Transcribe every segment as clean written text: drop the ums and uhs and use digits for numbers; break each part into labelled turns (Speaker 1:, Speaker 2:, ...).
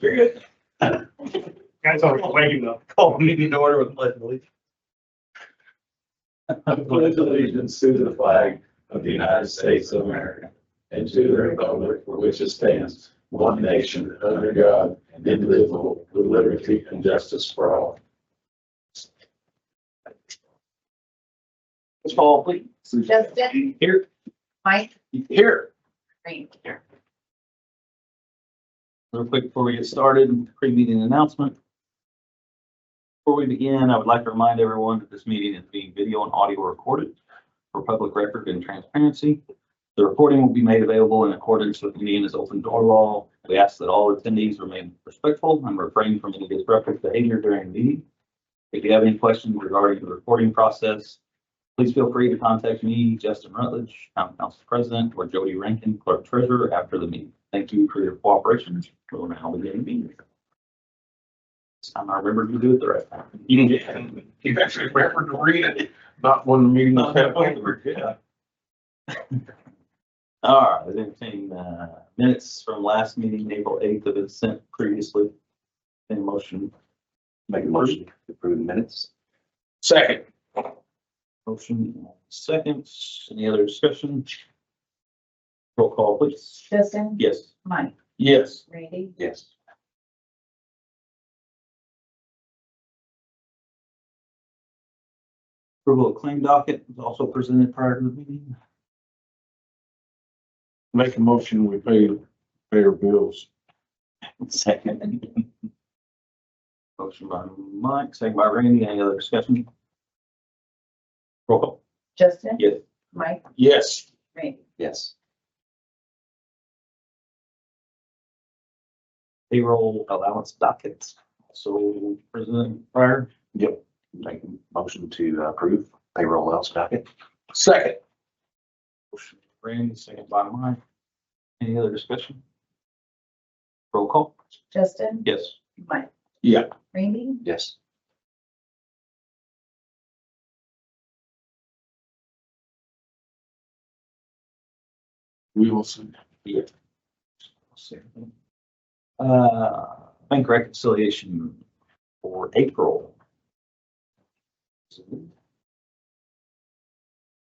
Speaker 1: Very good. Guys always waiting to call the meeting to order with pledge of allegiance.
Speaker 2: I pledge allegiance to the flag of the United States of America and to the republic for which it stands, one nation, under God, indivisible, with liberty and justice for all.
Speaker 1: Let's call, please.
Speaker 3: Justin,
Speaker 1: Here.
Speaker 3: Mike,
Speaker 1: Here.
Speaker 3: Reed.
Speaker 4: Real quick before we get started, pre-meeting announcement. Before we begin, I would like to remind everyone that this meeting is being video and audio recorded for public record and transparency. The recording will be made available in accordance with Indiana's open door law. We ask that all attendees remain respectful and refrain from any disruptive behavior during the meeting. If you have any questions regarding the recording process, please feel free to contact me, Justin Rutledge, Town Council President, or Jody Rankin, Clerk Treasurer, after the meeting. Thank you for your cooperation. We'll now begin the meeting. This time I remember to do it the right time.
Speaker 1: You actually remembered to read it, not when the meeting was happening.
Speaker 4: Yeah. All right, I was entertaining minutes from last meeting, April 8th, that was sent previously. Any motion?
Speaker 5: Make a motion to approve the minutes.
Speaker 1: Second.
Speaker 4: Motion second. Any other discussion? Roll call, please.
Speaker 3: Justin,
Speaker 4: Yes.
Speaker 3: Mike,
Speaker 1: Yes.
Speaker 3: Randy,
Speaker 5: Yes.
Speaker 4: Approval of claim docket was also presented prior to the meeting.
Speaker 1: Make a motion, we pay our bills.
Speaker 4: Second. Motion by Mike, second by Randy. Any other discussion? Roll call.
Speaker 3: Justin,
Speaker 4: Yes.
Speaker 3: Mike,
Speaker 1: Yes.
Speaker 3: Randy.
Speaker 5: Yes.
Speaker 4: Payroll allowance dockets, so presented prior.
Speaker 5: Yep. Make a motion to approve payroll allowance docket.
Speaker 1: Second.
Speaker 4: Motion by Randy, second by Mike. Any other discussion? Roll call.
Speaker 3: Justin,
Speaker 4: Yes.
Speaker 3: Mike,
Speaker 1: Yeah.
Speaker 3: Randy,
Speaker 5: Yes.
Speaker 1: We will see.
Speaker 4: Yeah. Bank reconciliation for April.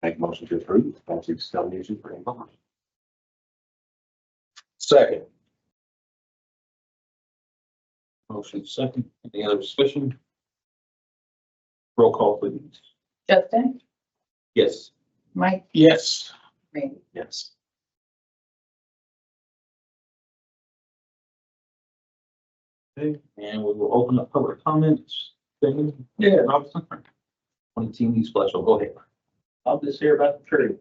Speaker 5: Make a motion to approve bank reconciliation for April.
Speaker 1: Second.
Speaker 4: Motion second. Any other discussion? Roll call, please.
Speaker 3: Justin,
Speaker 4: Yes.
Speaker 3: Mike,
Speaker 1: Yes.
Speaker 3: Randy.
Speaker 5: Yes.
Speaker 4: Okay, and we will open up public comments. Damion?
Speaker 1: Yeah.
Speaker 4: Robison? 20 East Fletchall, go ahead.
Speaker 1: I'll just hear about the tree.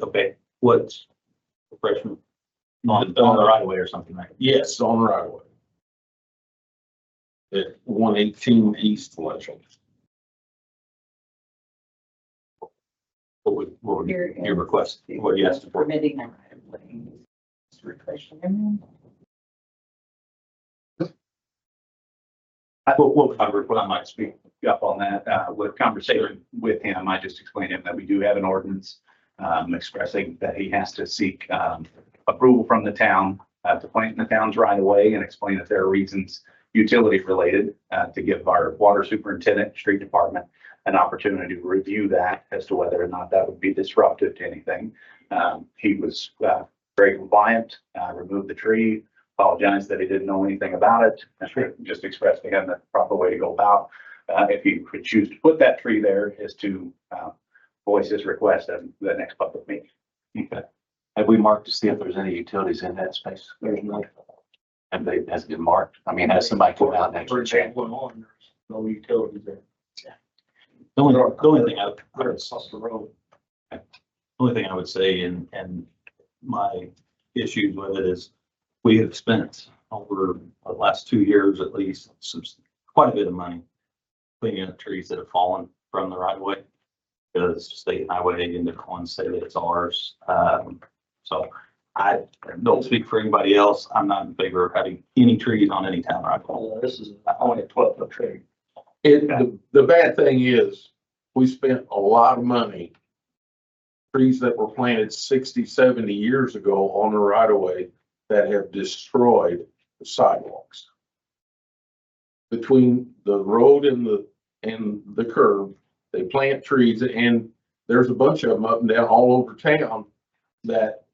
Speaker 4: Okay, what's the freshman? On the right of way or something, right?
Speaker 1: Yes, on the right of way. At 118 East Fletchall.
Speaker 4: What would your request? What you asked for?
Speaker 3: Permitting and right of way. Refreshing.
Speaker 6: I might speak up on that. With conversation with him, I just explained to him that we do have an ordinance expressing that he has to seek approval from the town to plant in the town's right of way, and explain that there are reasons utility related to give our water superintendent, street department an opportunity to review that as to whether or not that would be disruptive to anything. He was very compliant, removed the tree, apologized that he didn't know anything about it, just expressed to him the proper way to go about. If he could choose to put that tree there, is to voice his request at the next public meeting.
Speaker 5: Okay. Have we marked to see if there's any utilities in that space? There's not. Has it been marked? I mean, has somebody come out and actually checked?
Speaker 1: There's no utilities there.
Speaker 4: The only thing I
Speaker 1: They're across the road.
Speaker 4: only thing I would say, and my issues with it is, we have spent over the last 2 years at least quite a bit of money cleaning up trees that have fallen from the right of way, because state highway and different ones say that it's ours. So I don't speak for anybody else. I'm not in favor of having any trees on any town right of way.
Speaker 1: This is only a 12-foot tree. The bad thing is, we spent a lot of money. Trees that were planted 60, 70 years ago on the right of way that have destroyed the sidewalks. Between the road and the curb, they plant trees, and there's a bunch of them up and down all over town that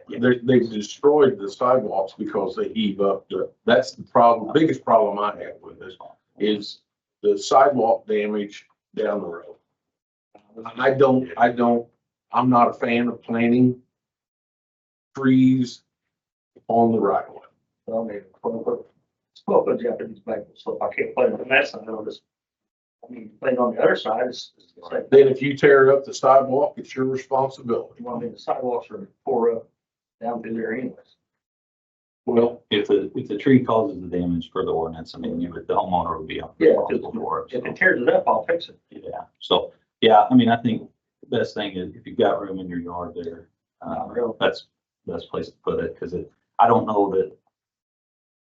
Speaker 1: they've destroyed the sidewalks because they heave up. That's the problem, biggest problem I have with this is the sidewalk damage down the road. I'm not a fan of planting trees on the right of way.
Speaker 7: I mean, put Japanese back, so if I can't play on that side, I'll just, I mean, playing on the other side, it's like,
Speaker 1: Then if you tear up the sidewalk, it's your responsibility.
Speaker 7: well, I mean, the sidewalks are tore up down through there anyways.
Speaker 1: Well,
Speaker 4: If the tree causes the damage for the ordinance, I mean, the homeowner would be
Speaker 7: Yeah,
Speaker 4: responsible for it.
Speaker 7: If
Speaker 4: so.
Speaker 7: it tears it up, I'll fix it.
Speaker 4: Yeah, so, yeah, I mean, I think the best thing is if you've got room in your yard there, that's the best place to put it, because I don't know that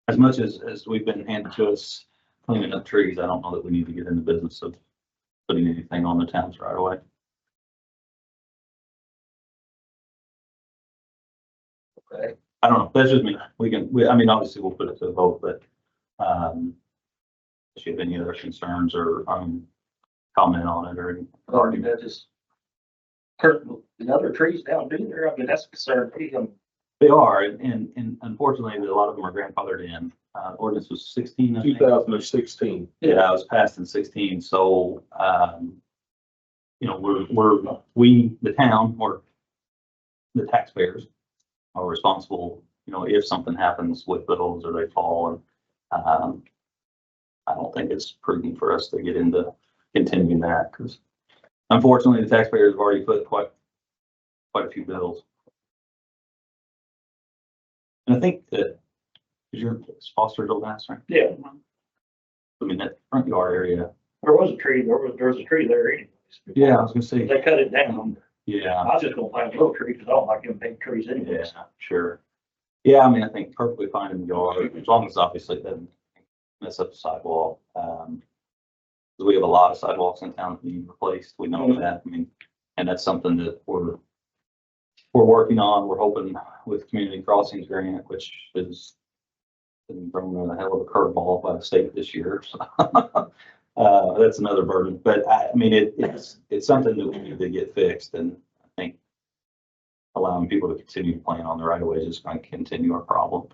Speaker 4: as much as we've been handed to us cleaning up trees, I don't know that we need to get in the business of putting anything on the town's right away.
Speaker 7: Okay.
Speaker 4: I don't know, that's just me. I mean, obviously we'll put it to a vote, but, if you have any other concerns or, comment on it or any
Speaker 7: I mean, that just hurt the other trees down through there. I mean, that's a concern.
Speaker 4: They are, and unfortunately, a lot of them are grandfathered in. Ordinance was 16, I think.
Speaker 1: 2016.
Speaker 4: Yeah, it was passed in 16, so, you know, we, the town, or the taxpayers are responsible, you know, if something happens with those or they fall, and, I don't think it's prudent for us to get into continuing that, because unfortunately, the taxpayers have already put quite a few bills. And I think that, is your Foster's old house, right?
Speaker 7: Yeah,
Speaker 4: I mean, that front yard area.
Speaker 7: there was a tree, there was a tree there anyways.
Speaker 4: Yeah, I was gonna say.
Speaker 7: They cut it down.
Speaker 4: Yeah,
Speaker 7: I was just gonna plant a little tree because I don't like them big trees
Speaker 4: yeah,
Speaker 7: anyways.
Speaker 4: sure. Yeah, I mean, I think perfectly fine in the yard, as long as obviously it doesn't mess up the sidewalk. We have a lot of sidewalks in town that need replaced. We know that. I mean, and that's something that we're working on. We're hoping with Community Crossings grant, which is been thrown a hell of a curveball by the state this year. So, that's another burden, but I mean, it's something that we need to get fixed, and I think allowing people to continue to plan on the right of way is just going to continue our problem.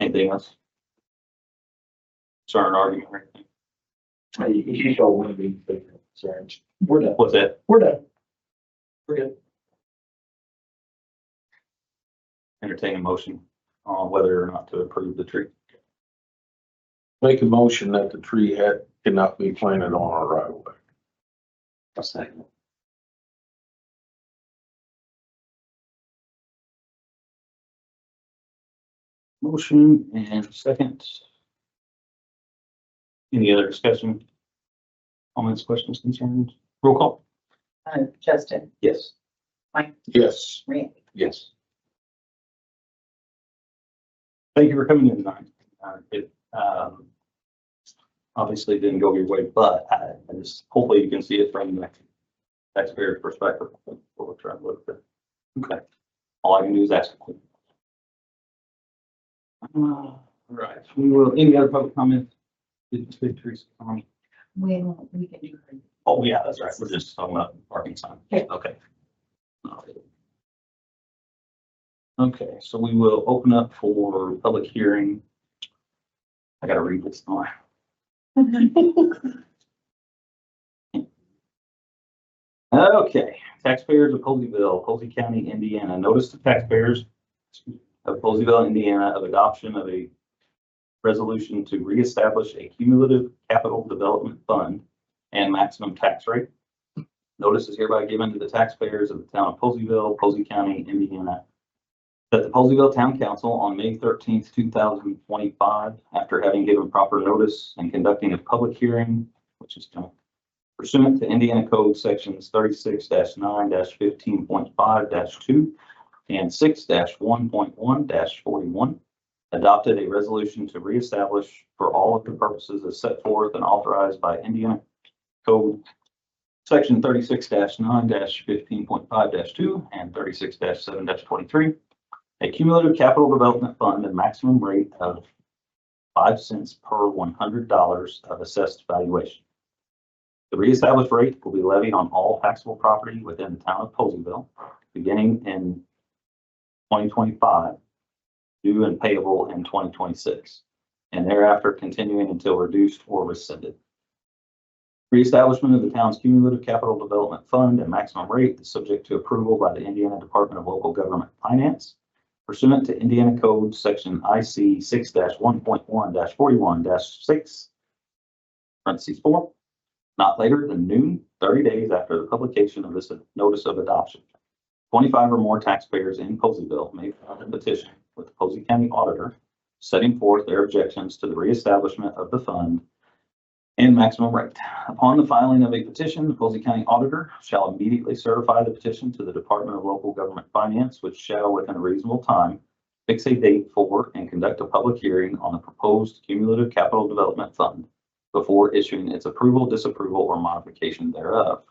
Speaker 4: Anything else? Concern, argument, or anything?
Speaker 7: You don't want to be concerned. We're done.
Speaker 4: What's that?
Speaker 7: We're done. We're good.
Speaker 4: Entertain a motion on whether or not to approve the tree.
Speaker 1: Make a motion that the tree cannot be planted on our right of way.
Speaker 5: A second.
Speaker 4: Motion and second. Any other discussion? Comments, questions, concerns? Roll call.
Speaker 3: Justin,
Speaker 4: Yes.
Speaker 1: Yes.
Speaker 3: Randy,
Speaker 5: Yes.
Speaker 4: Thank you for coming in tonight. It obviously didn't go your way, but I just, hopefully you can see it from the taxpayer's perspective. What we're trying to look at. Okay. All I can do is ask. Right. We will, any other public comment? Did you speak, Teresa?
Speaker 3: we can do.
Speaker 4: Oh, yeah, that's right. We're just talking about parking sign.
Speaker 3: Yeah.
Speaker 4: Okay. Okay, so we will open up for public hearing. I gotta read this now. Okay, taxpayers of Poseyville, Posey County, Indiana. Notice to taxpayers of Poseyville, Indiana, of adoption of a resolution to reestablish a cumulative capital development fund and maximum tax rate. Notice is hereby given to the taxpayers of the town of Poseyville, Posey County, Indiana, that the Poseyville Town Council on May 13th, 2025, after having given proper notice and conducting a public hearing, which is pursuant to Indiana Code Sections 36-9-15.5-2 and 6-1.1-41, adopted a resolution to reestablish for all of the purposes as set forth and authorized by Indiana Code Section 36-9-15.5-2 and 36-7-23, a cumulative capital development fund and maximum rate of 5 cents per $100 of assessed valuation. The reestablished rate will be levied on all taxable property within the town of Poseyville, beginning in 2025, due and payable in 2026, and thereafter continuing until reduced or rescinded. Reestablishment of the town's cumulative capital development fund and maximum rate is subject to approval by the Indiana Department of Local Government Finance pursuant to Indiana Code Section IC 6-1.1-41-6, parentheses 4, not later than noon, 30 days after the publication of this notice of adoption. 25 or more taxpayers in Poseyville may file a petition with the Posey County Auditor setting forth their objections to the reestablishment of the fund and maximum rate. Upon the filing of a petition, the Posey County Auditor shall immediately certify the petition to the Department of Local Government Finance, which shall, within a reasonable time, fix a date for and conduct a public hearing on the proposed cumulative capital development fund before issuing its approval, disapproval, or modification thereof.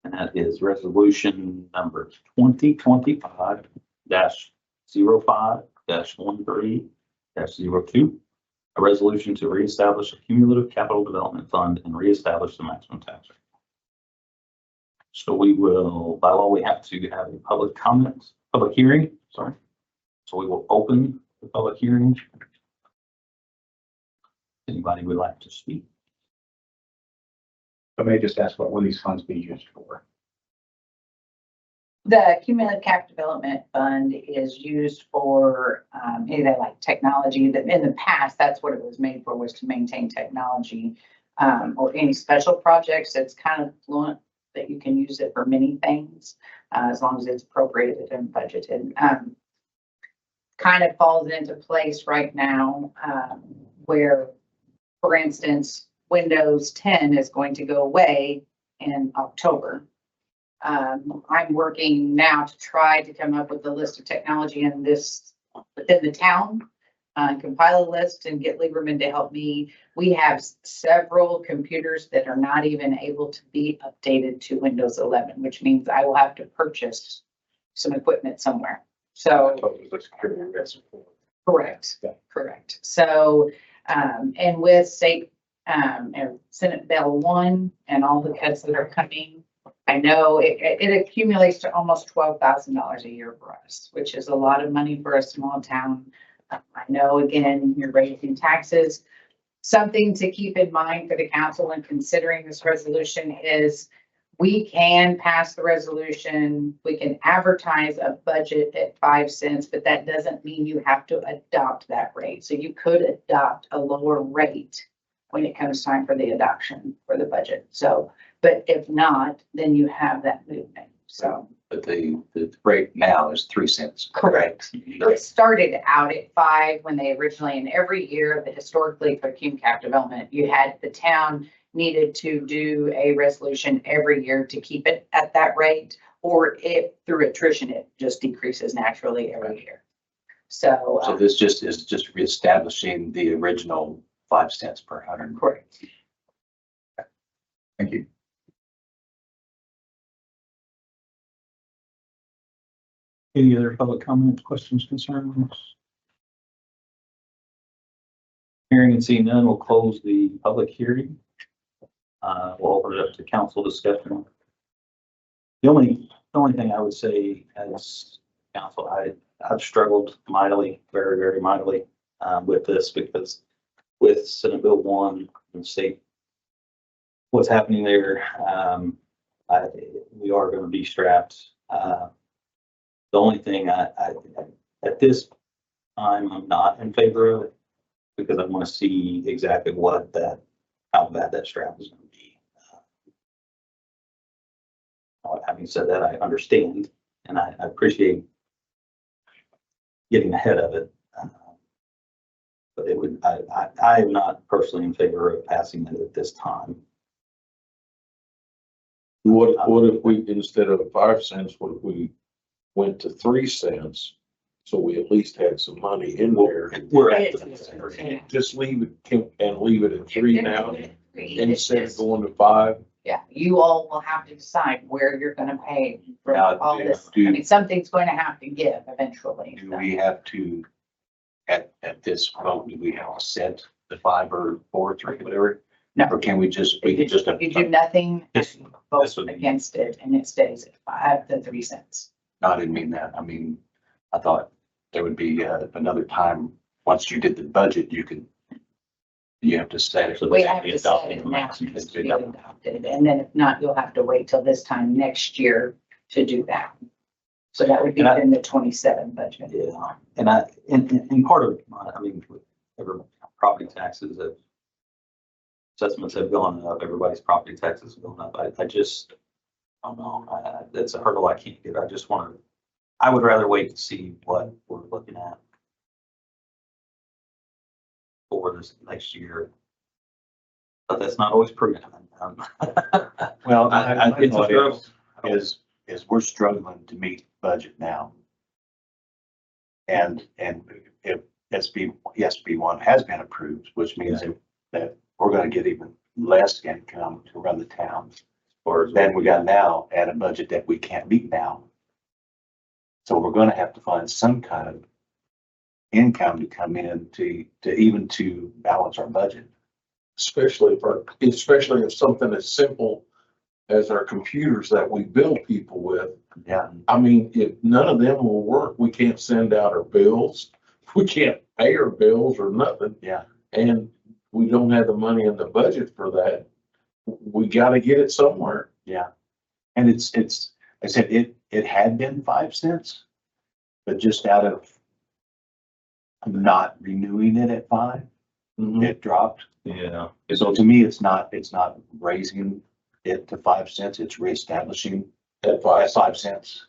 Speaker 4: And that is resolution number 2025-05-13-02, a resolution to reestablish a cumulative capital development fund and reestablish the maximum tax rate. So we will, by law, we have to have a public hearing, sorry. So we will open the public hearing. Anybody would like to speak?
Speaker 6: I may just ask, what will these funds be used for?
Speaker 3: The cumulative cap development fund is used for either like technology that in the past, that's what it was made for, was to maintain technology or any special projects. It's kind of fluent that you can use it for many things as long as it's appropriated and budgeted. Kind of falls into place right now where, for instance, Windows 10 is going to go away in October. I'm working now to try to come up with a list of technology in this within the town, compile a list and get Lieberman to help me. We have several computers that are not even able to be updated to Windows 11, which means I will have to purchase some equipment somewhere. So correct, correct. So, and with state and Senate Bill 1 and all the cuts that are coming, I know it accumulates to almost $12,000 a year for us, which is a lot of money for a small town. I know, again, you're raising taxes. Something to keep in mind for the council when considering this resolution is we can pass the resolution. We can advertise a budget at 5 cents, but that doesn't mean you have to adopt that rate. So you could adopt a lower rate when it comes time for the adoption for the budget. So, but if not, then you have that movement. So.
Speaker 5: But the rate now is 3 cents.
Speaker 3: Correct. It started out at 5 when they originally, and every year, historically for cum cap development, you had the town needed to do a resolution every year to keep it at that rate, or if through attrition, it just decreases naturally every year. So.
Speaker 5: So this just is just reestablishing the original 5 cents per 100.
Speaker 3: Correct.
Speaker 6: Thank you.
Speaker 4: Any other public comments, questions, concerns? Hearing and seeing none, we'll close the public hearing. We'll open it up to council discussion. The only thing I would say as council, I've struggled mightily, very, very mightily with this, because with Senate Bill 1 and state, what's happening there, we are going to be strapped. The only thing I at this time, I'm not in favor of it, because I want to see exactly how bad that strap is going to be. Having said that, I understand and I appreciate getting ahead of it. But it would, I am not personally in favor of passing it at this time.
Speaker 1: What if we, instead of 5 cents, what if we went to 3 cents So we at least had some money in there.
Speaker 4: We're at
Speaker 1: And just leave it, and leave it at 3 now instead of going to 5.
Speaker 3: Yeah, you all will have to decide where you're gonna pay for
Speaker 5: Now,
Speaker 3: all this. I
Speaker 5: do-
Speaker 3: mean, something's going to have to give eventually.
Speaker 5: Do
Speaker 3: so.
Speaker 5: we have to, at this vote, do we have to set the 5 or 4, 3, whatever?
Speaker 3: No.
Speaker 5: Or can we just, we can just.
Speaker 3: If you do nothing,
Speaker 4: This-
Speaker 3: and
Speaker 4: this
Speaker 3: vote
Speaker 4: would be-
Speaker 3: against it, and it stays at 5 to 3 cents.
Speaker 5: No, I didn't mean that. I mean, I thought there would be another time, once you did the budget, you have to set it.
Speaker 4: So
Speaker 3: We
Speaker 4: this
Speaker 3: have
Speaker 4: would be
Speaker 3: to set
Speaker 4: adopted
Speaker 3: it
Speaker 4: in
Speaker 3: now
Speaker 4: March.
Speaker 3: to be adopted, and then if not, you'll have to wait till this time next year to do that. So that would be
Speaker 4: And I-
Speaker 3: in the 27 budget.
Speaker 4: Yeah, and part of, I mean, with property taxes, assessments have gone up, everybody's property taxes have gone up. I just, I don't know, that's a hurdle I can't get. I just want to, I would rather wait to see what we're looking at for this next year. But that's not always prudent.
Speaker 5: Well,
Speaker 4: It's a struggle.
Speaker 5: is we're struggling to meet budget now. And if SB1 has been approved, which means that we're gonna get even less income to run the town. Or then we got now at a budget that we can't meet now. So we're gonna have to find some kind of income to come in to balance our budget.
Speaker 1: Especially if something as simple as our computers that we bill people with.
Speaker 5: Yeah.
Speaker 1: I mean, if none of them will work, we can't send out our bills. We can't pay our bills or nothing.
Speaker 5: Yeah.
Speaker 1: And we don't have the money in the budget for that. We gotta get it somewhere.
Speaker 5: Yeah. And it's, I said, it had been 5 cents, but just out of not renewing it at 5, it dropped.
Speaker 4: Yeah.
Speaker 5: So to me, it's not raising it to 5 cents, it's reestablishing
Speaker 1: At 5
Speaker 5: at 5 cents.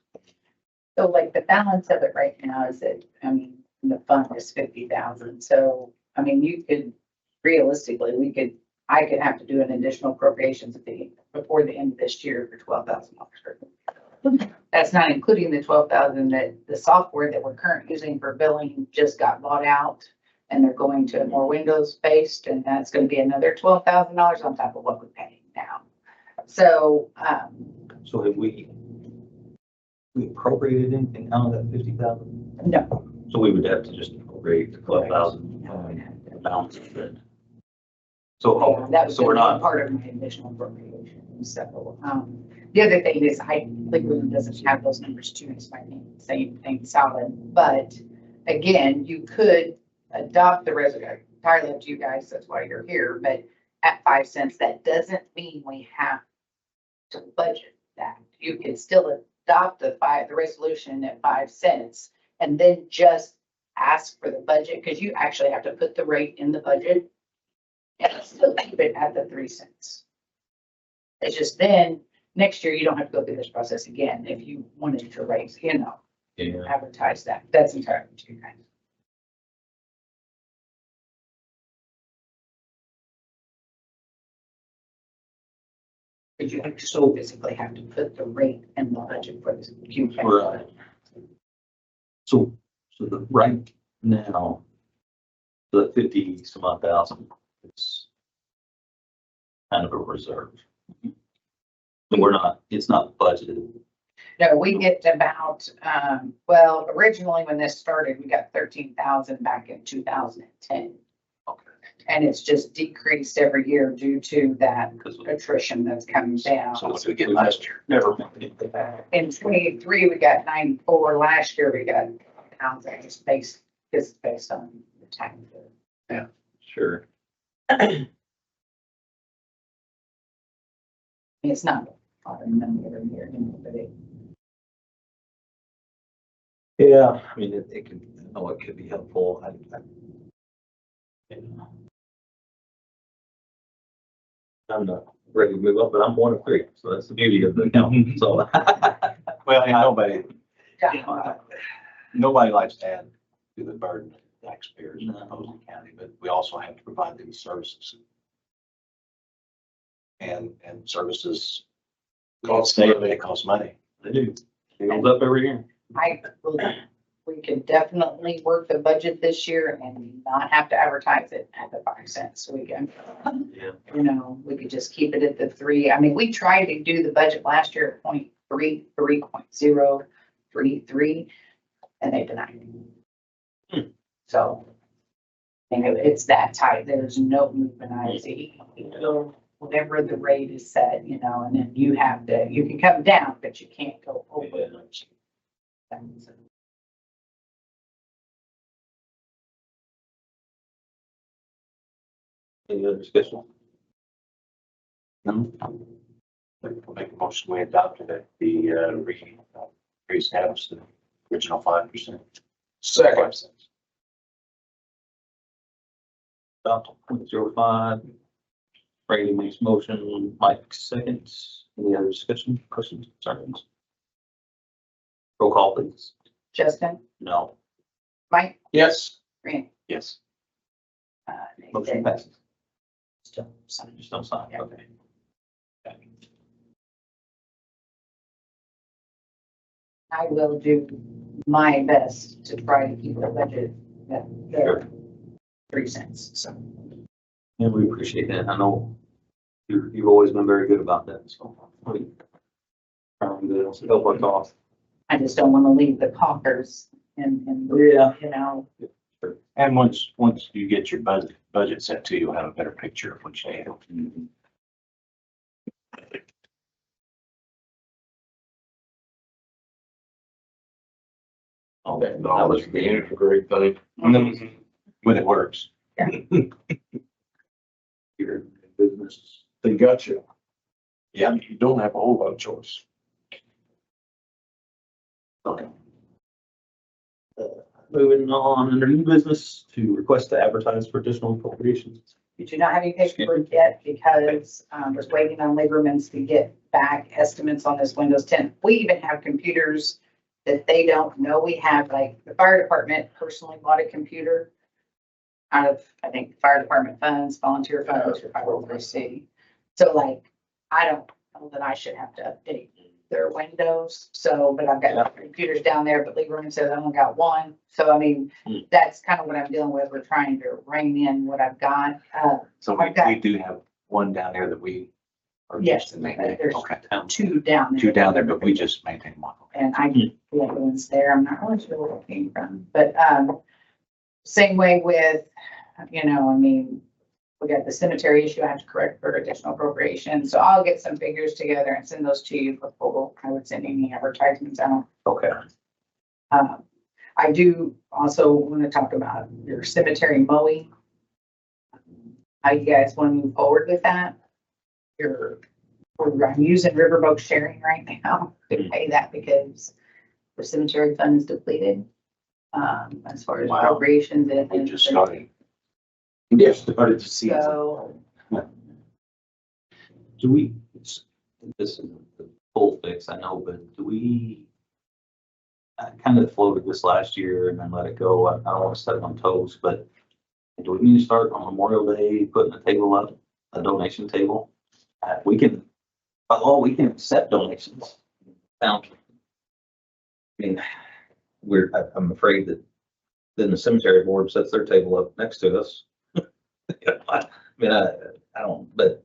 Speaker 3: So like the balance of it right now is that, I mean, the fund is 50,000. So, I mean, you could realistically, I could have to do an additional appropriations fee before the end of this year for $12,000. That's not including the 12,000 that the software that we're currently using for billing just got bought out. And they're going to more Windows based, and that's gonna be another $12,000 on top of what we're paying now. So,
Speaker 4: So have we appropriated anything out of that 50,000?
Speaker 3: no.
Speaker 4: So we would have to just appropriate the 12,000 balance of it. So,
Speaker 3: That was
Speaker 4: so we're
Speaker 3: gonna be
Speaker 4: not,
Speaker 3: part of my additional appropriation. So, the other thing is legally doesn't have those numbers too, so I can't say anything solid. But again, you could adopt the resolution, entirely up to you guys, that's why you're here, but at 5 cents, that doesn't mean we have to budget that. You can still adopt the resolution at 5 cents and then just ask for the budget, because you actually have to put the rate in the budget and still keep it at the 3 cents. It's just then, next year, you don't have to go through this process again if you wanted to raise,
Speaker 4: yeah,
Speaker 3: advertise that. That's entirely up to you guys. But you so physically have to put the rate in the budget for this.
Speaker 4: right. So the right now, the 50 some odd thousand is kind of a reserve. And it's not budgeted.
Speaker 3: No, we get about, well, originally when this started, we got 13,000 back in 2010.
Speaker 4: Okay.
Speaker 3: And it's just decreased every year due to that
Speaker 4: Because
Speaker 3: attrition that's coming down.
Speaker 5: So what did we get last year?
Speaker 4: never.
Speaker 3: In 23, we got 94. Last year, we got 1,000. It's based on the time.
Speaker 4: Sure.
Speaker 3: It's not a lot of money every year, but it.
Speaker 4: Yeah, I mean, it could, it could be helpful. I'm not ready to move up, but I'm 1 of 3, so that's the beauty of the account, so.
Speaker 5: Well, and nobody likes to add to the burden of taxpayers in Posey County, but we also have to provide them services. And services
Speaker 1: Cost
Speaker 5: they
Speaker 1: money.
Speaker 5: cost money.
Speaker 4: They do. It goes up every year.
Speaker 3: I will we could definitely work the budget this year and not have to advertise it at the 5 cents. We can,
Speaker 4: Yeah.
Speaker 3: you know, we could just keep it at the 3. I mean, we tried to do the budget last year at 0.3, 3.033, and they denied it. So, and it's that tight. There's no movement. I see, whatever the rate is set, you know, and then you have to, you can come down, but you can't go over what you.
Speaker 4: Any other discussion?
Speaker 5: No. Make a motion, we adopted it, the, reestablish the original 5%.
Speaker 1: Second.
Speaker 4: Adopt 0.05. Brady makes motion, Mike seconds. Any other discussion, questions, concerns? Roll call, please.
Speaker 3: Justin,
Speaker 4: No.
Speaker 3: Mike,
Speaker 1: Yes.
Speaker 3: Randy.
Speaker 5: Yes.
Speaker 4: Motion passes.
Speaker 3: Still, sign.
Speaker 4: Just don't sign,
Speaker 3: Yeah.
Speaker 4: okay.
Speaker 3: I will do my best to try to keep the budget at the 3 cents, so.
Speaker 4: And we appreciate that. I know you've always been very good about that, so. Trying to help our cause.
Speaker 3: I just don't want to leave the coffers and,
Speaker 4: Yeah.
Speaker 3: you know,
Speaker 5: And once you get your budget set too, you'll have a better picture of what you need.
Speaker 4: All that.
Speaker 1: No, that's being a great thing.
Speaker 5: When it works.
Speaker 4: Your business.
Speaker 1: They got you.
Speaker 5: Yeah.
Speaker 1: You don't have a whole lot of choice.
Speaker 4: Okay. Moving on under new business to request to advertise for additional appropriations.
Speaker 3: we do not have any paperwork yet because, was waiting on Lieberman's to get back estimates on this Windows 10. We even have computers that they don't know we have, like the fire department personally bought a computer out of, I think, fire department funds, volunteer funds, or 503C. So like, I don't know that I should have to update their Windows. So, but I've got computers down there, but Lieberman says I only got one. So I mean, that's kind of what I'm dealing with. We're trying to rein in what I've got.
Speaker 5: So we do have one down there that we are
Speaker 3: Yes,
Speaker 5: just maintaining.
Speaker 3: there's
Speaker 5: Okay.
Speaker 3: 2 down there.
Speaker 5: Two down there, but we just maintain one.
Speaker 3: And I, the other one's there. I'm not really sure where it came from, but, same way with, you know, I mean, we got the cemetery issue I have to correct for additional appropriation. So I'll get some figures together and send those to you before I would send any advertisements out.
Speaker 4: Okay.
Speaker 3: I do also want to talk about your cemetery mowing. How you guys want to move forward with that? I'm using Riverboat sharing right now to pay that because the cemetery fund is depleted. As far as
Speaker 5: Wow.
Speaker 3: appropriations and.
Speaker 5: We just started.
Speaker 1: Yes.
Speaker 5: Started to see.
Speaker 3: So,
Speaker 4: Do we, this is the full fix, I know, but do we, I kind of floated this last year and then let it go. I don't want to step on toes, but do we need to start on Memorial Day, putting a table up, a donation table? We can, by law, we can accept donations. Now, I mean, I'm afraid that then the cemetery board sets their table up next to us. I mean, I don't, but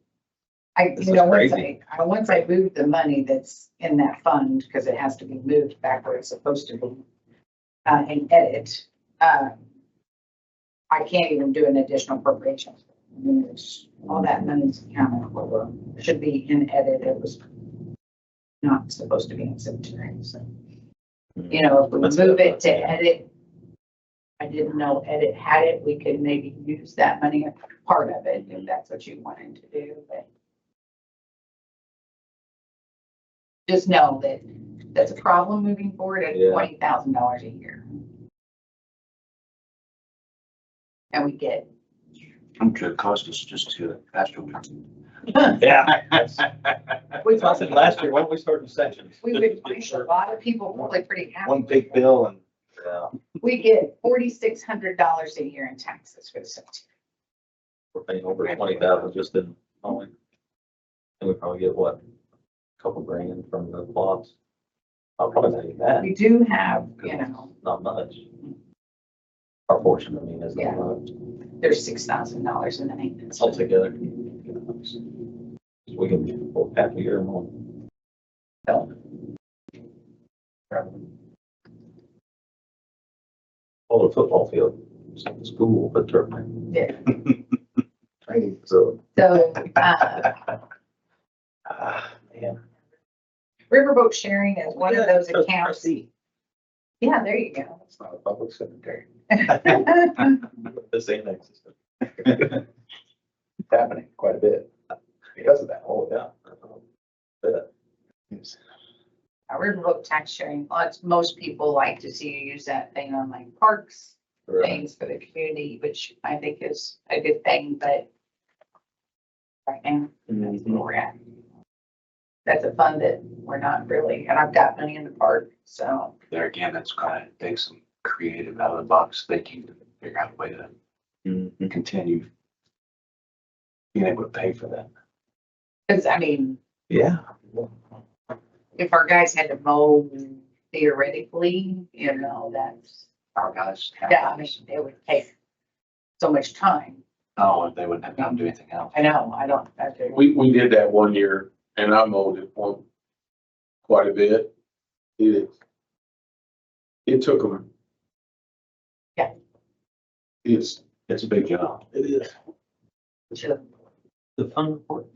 Speaker 4: This is crazy.
Speaker 3: once I move the money that's in that fund, because it has to be moved back where it's supposed to be, and edit, I can't even do an additional appropriation. I mean, all that money's accounted for, should be in edit. It was not supposed to be in cemetery, so. You know, if we move it to edit, I didn't know edit had it, we could maybe use that money, part of it, if that's what you wanted to do, but. Just know that that's a problem moving forward at
Speaker 4: Yeah.
Speaker 3: $20,000 a year. And we get.
Speaker 5: How much it cost us just to pasture?
Speaker 4: yeah.
Speaker 3: We
Speaker 4: I said last year, why don't we start in sections?
Speaker 3: would find a lot of people probably pretty happy.
Speaker 5: One big bill and.
Speaker 3: We get $4,600 a year in taxes for the cemetery.
Speaker 4: We're paying over 20,000 just in mowing. And we probably get what? A couple grand from the plots. I'll probably tell you that,
Speaker 3: We do have, you know,
Speaker 4: not much. Our portion, I mean, is
Speaker 3: Yeah.
Speaker 4: not much.
Speaker 3: there's $6,000 in the maintenance.
Speaker 4: Altogether. We can do half a year or more. Oh, the football field, it's like a school, but they're.
Speaker 3: Yeah.
Speaker 4: Training facility.
Speaker 3: So,
Speaker 4: Man.
Speaker 3: riverboat sharing is one of those accounts. Yeah, there you go.
Speaker 4: It's not a public cemetery.
Speaker 3: Well,
Speaker 4: This annex system. It's happening quite a bit because of that. Oh, yeah. But
Speaker 3: a riverboat tax sharing, most people like to see you use that thing on like parks, things for the community, which I think is a good thing, but right now, that's where we're at. That's a fund that we're not really, and I've got money in the park, so.
Speaker 5: There again, that's kind of takes some creative out of the box thinking to figure out a way to continue being able to pay for that.
Speaker 3: Cause I mean,
Speaker 4: Yeah.
Speaker 3: if our guys had to mow theoretically, you know, that's,
Speaker 5: Our guys.
Speaker 3: yeah, I mean, it would take so much time.
Speaker 5: Oh, they wouldn't have time to do anything else.
Speaker 3: I know, I don't,
Speaker 1: We did that one year and I mowed it one quite a bit. It took them.
Speaker 3: Yeah.
Speaker 1: It's,
Speaker 5: It's a big job.
Speaker 1: it is.
Speaker 3: sure.
Speaker 4: The fund report.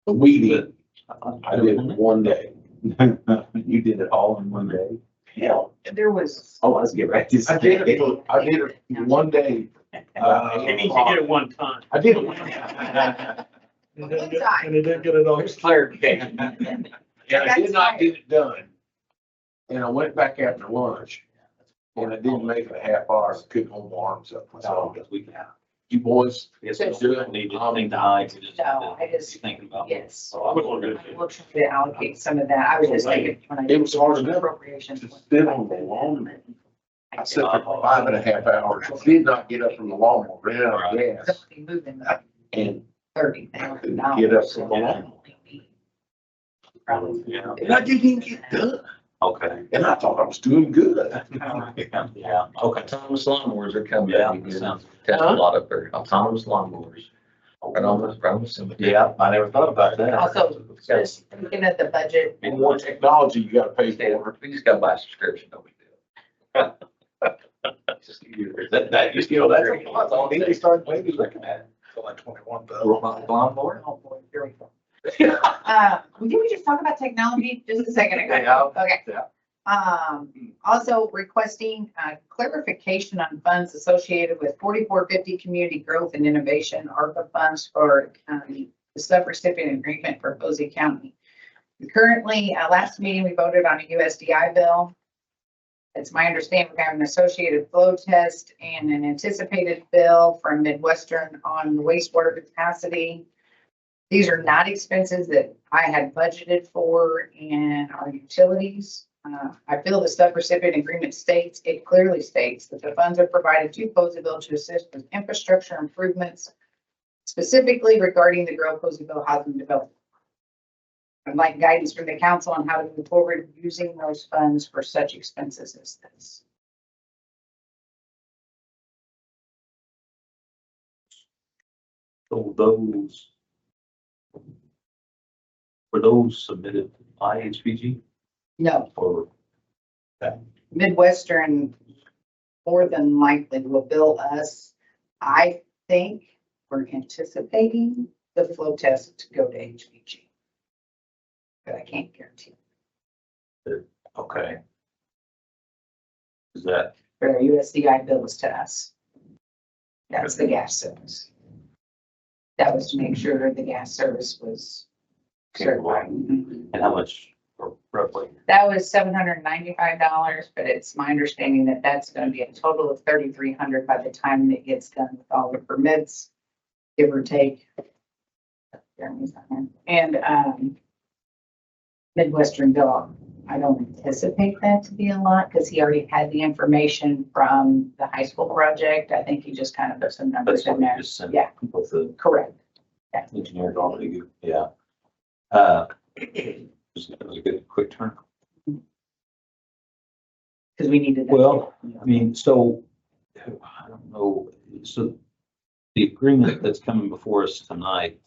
Speaker 1: The weeding, I did it one day.
Speaker 5: You did it all in one day?
Speaker 1: Hell,
Speaker 3: There was.
Speaker 5: Oh, let's get right to.
Speaker 1: I did it one day.
Speaker 7: You need to get it one time.
Speaker 1: I did it one time.
Speaker 7: And they didn't get it all.
Speaker 1: There's clarification. And I did not get it done. And I went back after lunch and I didn't make it a half hour. I couldn't hold my arms up. So you boys,
Speaker 4: Yes,
Speaker 3: we
Speaker 4: don't need to think the eyes.
Speaker 3: No, I just,
Speaker 4: Thinking about.
Speaker 3: yes.
Speaker 4: So I'm gonna
Speaker 3: I will try to allocate some of that. I was just thinking when I.
Speaker 1: It was hard enough
Speaker 3: Appropriations.
Speaker 1: to sit on the lawn. I sat there for 5.5 hours. I did not get up from the lawn, ran out of gas
Speaker 3: Moving
Speaker 1: and
Speaker 3: $30,000.
Speaker 1: couldn't get up from the lawn.
Speaker 4: Yeah.
Speaker 1: And I didn't even get done.
Speaker 4: Okay.
Speaker 1: And I thought I was doing good.
Speaker 4: Yeah, okay.
Speaker 8: Autonomous lawnmowers are coming.
Speaker 4: Yeah,
Speaker 8: You
Speaker 4: sounds.
Speaker 8: Test a lot of their autonomous lawnmowers. Right on the cemetery.
Speaker 4: Yeah, I never thought about that.
Speaker 3: Also, just thinking of the budget.
Speaker 1: And more technology you gotta pay for.
Speaker 8: We just gotta buy a subscription, no big deal.
Speaker 4: That used to, that's all they started maybe looking at.
Speaker 8: So like 21,000.
Speaker 4: Robotic lawnmower.
Speaker 3: Oh, boy, here we go. Did we just talk about technology just a second ago?
Speaker 4: Yeah.
Speaker 3: Okay.
Speaker 4: Yeah.
Speaker 3: Also requesting clarification on funds associated with 4450 Community Growth and Innovation, ARPA funds for the subrecipient agreement for Posey County. Currently, last meeting, we voted on a USDI bill. It's my understanding we have an associated flow test and an anticipated bill from Midwestern on wastewater capacity. These are not expenses that I had budgeted for in our utilities. I feel the subrecipient agreement clearly states that the funds are provided to Poseyville to assist with infrastructure improvements, specifically regarding the Grow Poseyville housing development. I'd like guidance from the council on how to move forward using those funds for such expenses as this.
Speaker 4: So those. Were those submitted by HPG
Speaker 3: No,
Speaker 4: or?
Speaker 3: Midwestern more than likely will bill us. I think we're anticipating the flow test to go to HPG. But I can't guarantee.
Speaker 4: Okay. Is that,
Speaker 3: But our USDI bill is to us. That's the gas service. That was to make sure the gas service was certified. Mhm.
Speaker 4: and how much roughly?
Speaker 3: That was $795, but it's my understanding that that's gonna be a total of $3,300 by the time it gets done with all the permits, give or take. And, Midwestern bill, I don't anticipate that to be a lot, because he already had the information from the high school project. I think he just kind of put some numbers
Speaker 4: That's what
Speaker 3: in
Speaker 4: we
Speaker 3: there.
Speaker 4: just sent.
Speaker 3: Yeah.
Speaker 4: With the
Speaker 3: Correct.
Speaker 4: engineers already, yeah. It was a good, quick turn.
Speaker 3: Because we needed. that.
Speaker 4: Well, I mean, so, I don't know, so the agreement that's coming before us tonight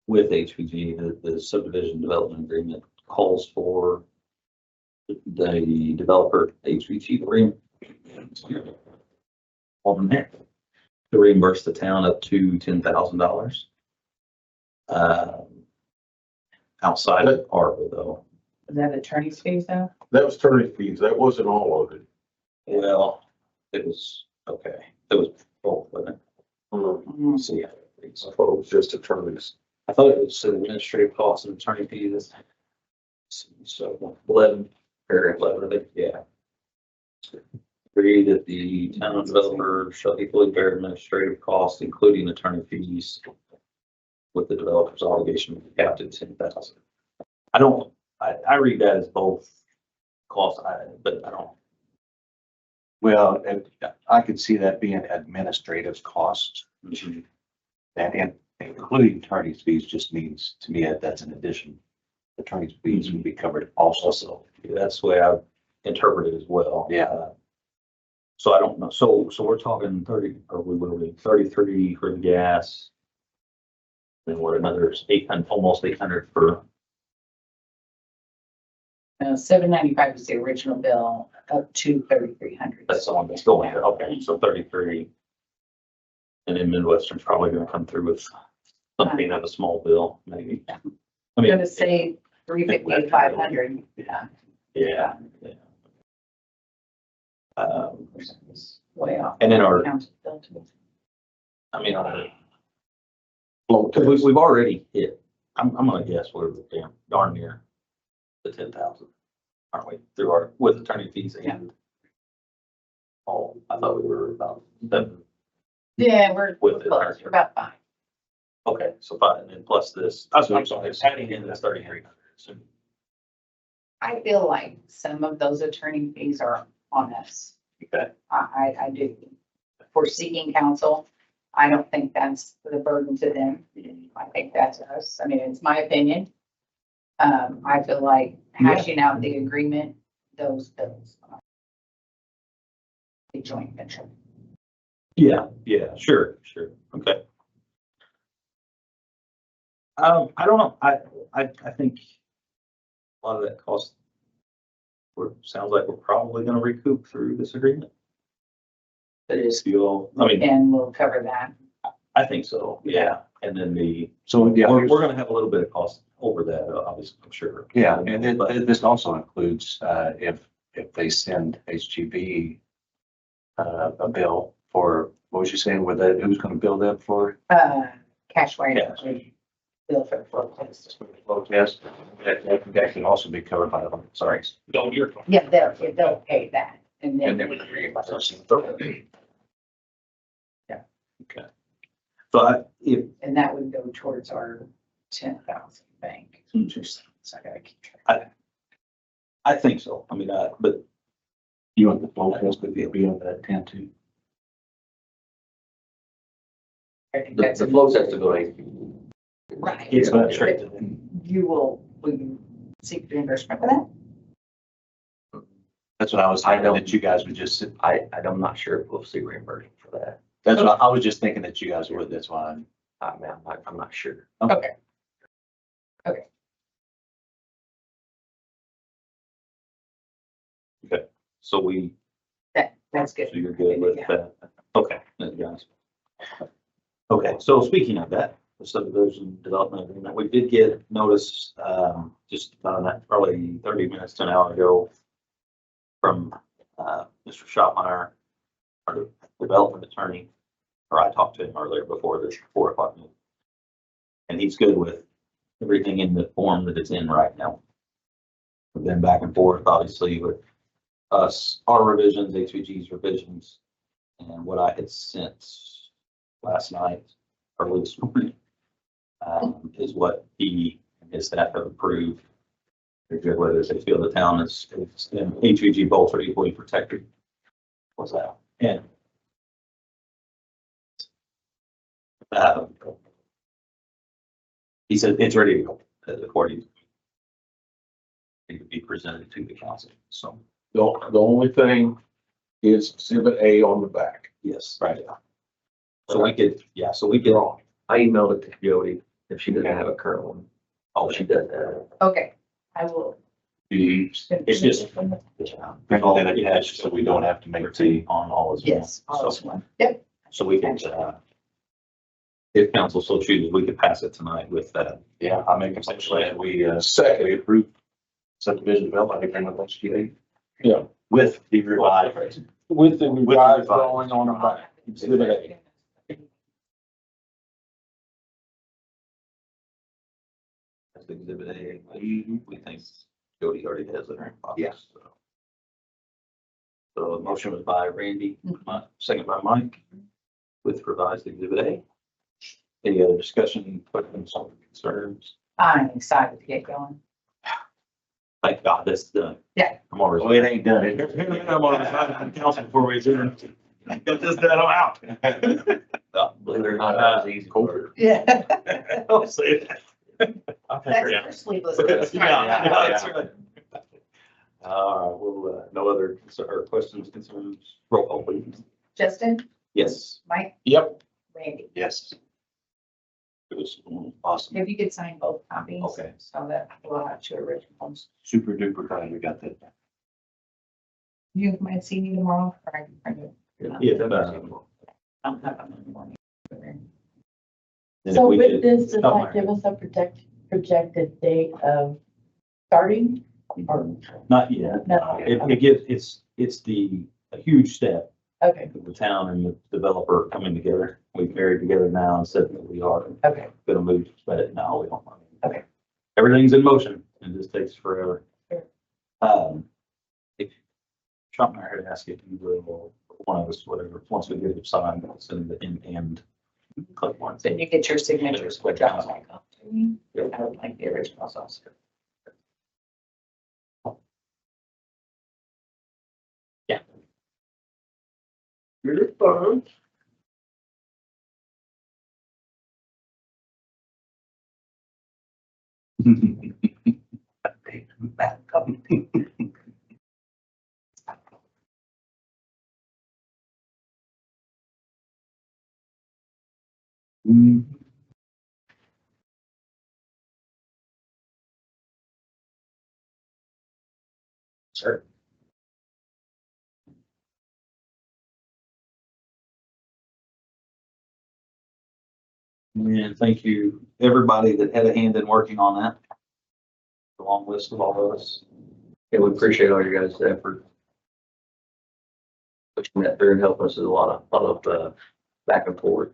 Speaker 4: with HPG, the subdivision development agreement calls for the developer, HPG, to reimburse the town up to $10,000. Outside of ARPA though.
Speaker 3: Is that attorney's fees though?
Speaker 1: That was attorney fees. That wasn't all of it.
Speaker 4: Well, it was, okay, it was both, wasn't it?
Speaker 3: Mm,
Speaker 4: See,
Speaker 1: I thought it was just attorneys.
Speaker 4: I thought it was administrative costs and attorney fees. So 11, paragraph 11, I think, yeah. Agree that the town developer shall equally bear administrative costs, including attorney fees, with the developer's obligation capped at 10,000. I read that as both costs, but I don't.
Speaker 5: Well, and I could see that being administrative costs. And including attorney's fees just means, to me, that's an addition. Attorney's fees would be covered also.
Speaker 4: Also, that's the way I interpret it as well.
Speaker 5: Yeah.
Speaker 4: So I don't know. So we're talking 30, or we will be 33 for the gas. Then we're another 800, almost 800 for,
Speaker 3: $795 is the original bill, up to $3,300.
Speaker 4: that's the one that's going there. Okay, so 33. And then Midwestern's probably gonna come through with something of a small bill, maybe. I
Speaker 3: I'm
Speaker 4: mean,
Speaker 3: gonna say 350 to 500.
Speaker 4: yeah.
Speaker 3: Way off.
Speaker 4: And then our, I mean, because we've already hit, I'm gonna guess we're darn near the 10,000, aren't we? Through our, with attorney fees and all, I thought we were about 7.
Speaker 3: Yeah, we're
Speaker 4: With the
Speaker 3: close,
Speaker 4: attorney.
Speaker 3: we're about 5.
Speaker 4: Okay, so 5, and then plus this, I'm sorry, adding in this 3,300. So
Speaker 3: I feel like some of those attorney fees are on us.
Speaker 4: Okay.
Speaker 3: I do. For seeking counsel, I don't think that's the burden to them. I think that's us. I mean, it's my opinion. I feel like hashing out the agreement, those bills. The joint venture.
Speaker 4: Yeah, sure, okay. I don't know, I think a lot of that cost, sounds like we're probably gonna recoup through this agreement. That is fuel, I mean,
Speaker 3: And we'll cover that.
Speaker 4: I think so, yeah, and then
Speaker 5: So, yeah,
Speaker 4: we're gonna have a little bit of cost over that, obviously, I'm sure.
Speaker 5: yeah, and then this also includes, if they send HGV a bill for, what was you saying, who's gonna bill them for?
Speaker 3: Cash wire.
Speaker 4: Yeah.
Speaker 3: Bill for the flow test.
Speaker 5: Flow test? That can also be covered by the, sorry.
Speaker 4: Don't hear.
Speaker 3: Yeah, they'll pay that and then.
Speaker 5: And then we can reimburse us.
Speaker 3: Yeah.
Speaker 4: Okay. So
Speaker 3: And that would go towards our 10,000 bank. So I gotta keep track.
Speaker 4: I think so, I mean, but
Speaker 5: You want the flow test to be on that 10 too?
Speaker 3: I think
Speaker 8: The
Speaker 3: that's a
Speaker 8: flow test to go like,
Speaker 3: right.
Speaker 4: it's not straight to
Speaker 3: Will you seek reimbursement for that?
Speaker 5: That's what I was
Speaker 8: I
Speaker 5: thinking,
Speaker 8: know.
Speaker 5: that you guys would just,
Speaker 8: I'm not sure if we'll see reimbursement for that.
Speaker 5: that's what I was just thinking that you guys would, that's why I'm.
Speaker 8: I mean, I'm not sure.
Speaker 3: Okay.
Speaker 4: so
Speaker 3: That's good.
Speaker 4: so you're good with that? Okay, then, guys. Okay, so speaking of that, the subdivision development agreement, we did get notice, just probably 30 minutes to an hour ago from, Mr. Schottmeyer, our development attorney, or I talked to him earlier before this 4 o'clock meeting. And he's good with everything in the form that it's in right now. We've been back and forth, obviously, with us, our revisions, HVG's revisions, and what I had sent last night, early this morning, is what he and his staff have approved. They're good with it. They feel the town is, and HVG both are equally protected. What's that? And he said it's ready to go, according to be presented to the council. So
Speaker 1: The only thing is exhibit A on the back.
Speaker 4: Yes. Right. So we could, so we could,
Speaker 8: I emailed it to Jody if she doesn't have a current one. Oh, she does have.
Speaker 3: Okay, I will.
Speaker 4: it's just.
Speaker 5: Bring all that attached so we don't have to make the,
Speaker 4: On all as well.
Speaker 3: Yes, all this one. Yep.
Speaker 4: So we can, if council so chooses, we could pass it tonight with that.
Speaker 5: yeah, I make a motion that we,
Speaker 1: Second,
Speaker 5: we approve subdivision development agreement with HTA
Speaker 1: yeah,
Speaker 5: with the revised.
Speaker 1: with the revised drawing on the back, exhibit A.
Speaker 4: That's exhibit A. We think Jody already has it.
Speaker 5: Yeah.
Speaker 4: So the motion was by Randy, second by Mike, with revised exhibit A. Any other discussion, questions, concerns?
Speaker 3: I'm excited to get going.
Speaker 4: Thank God that's done.
Speaker 3: Yeah.
Speaker 4: I'm always.
Speaker 5: Oh, it ain't done.
Speaker 4: I'm on the side of the council before we adjourn. Get this done, I'm out.
Speaker 8: Believe it or not, that was easy.
Speaker 3: Yeah.
Speaker 4: Don't say that.
Speaker 3: That's for sleepless.
Speaker 4: Yeah, that's right. Well, no other questions, concerns, roll call please.
Speaker 3: Justin,
Speaker 4: Yes.
Speaker 3: Mike,
Speaker 1: Yep,
Speaker 3: Randy,
Speaker 5: Yes,
Speaker 4: It was
Speaker 5: awesome.
Speaker 3: if you could sign both copies.
Speaker 4: Okay.
Speaker 3: So that we'll have two originals.
Speaker 5: Super duper glad we got that.
Speaker 3: You might see me tomorrow, or I can print it.
Speaker 4: Yeah,
Speaker 3: I'll have them in the morning.
Speaker 9: So with this, does that give us a projected date of starting or
Speaker 4: Not yet.
Speaker 9: no?
Speaker 4: It gives, it's a huge step.
Speaker 9: Okay,
Speaker 4: The town and the developer coming together. We've married together now and said that we are
Speaker 9: okay,
Speaker 4: gonna move, but no, we don't.
Speaker 9: Okay.
Speaker 4: Everything's in motion and this takes forever.
Speaker 9: Sure.
Speaker 4: If Trump and I had asked if you will, one of us, whatever, once we get it signed, we'll send it in and click one.
Speaker 3: Then you get your signatures, which I would like. I would like the originals also.
Speaker 1: you're fine.
Speaker 3: Back up.
Speaker 8: Sure.
Speaker 4: And thank you, everybody that had a hand in working on that. The long list of all of us.
Speaker 8: Yeah, we appreciate all your guys' effort. Pushing that through and helping us with a lot of back and forth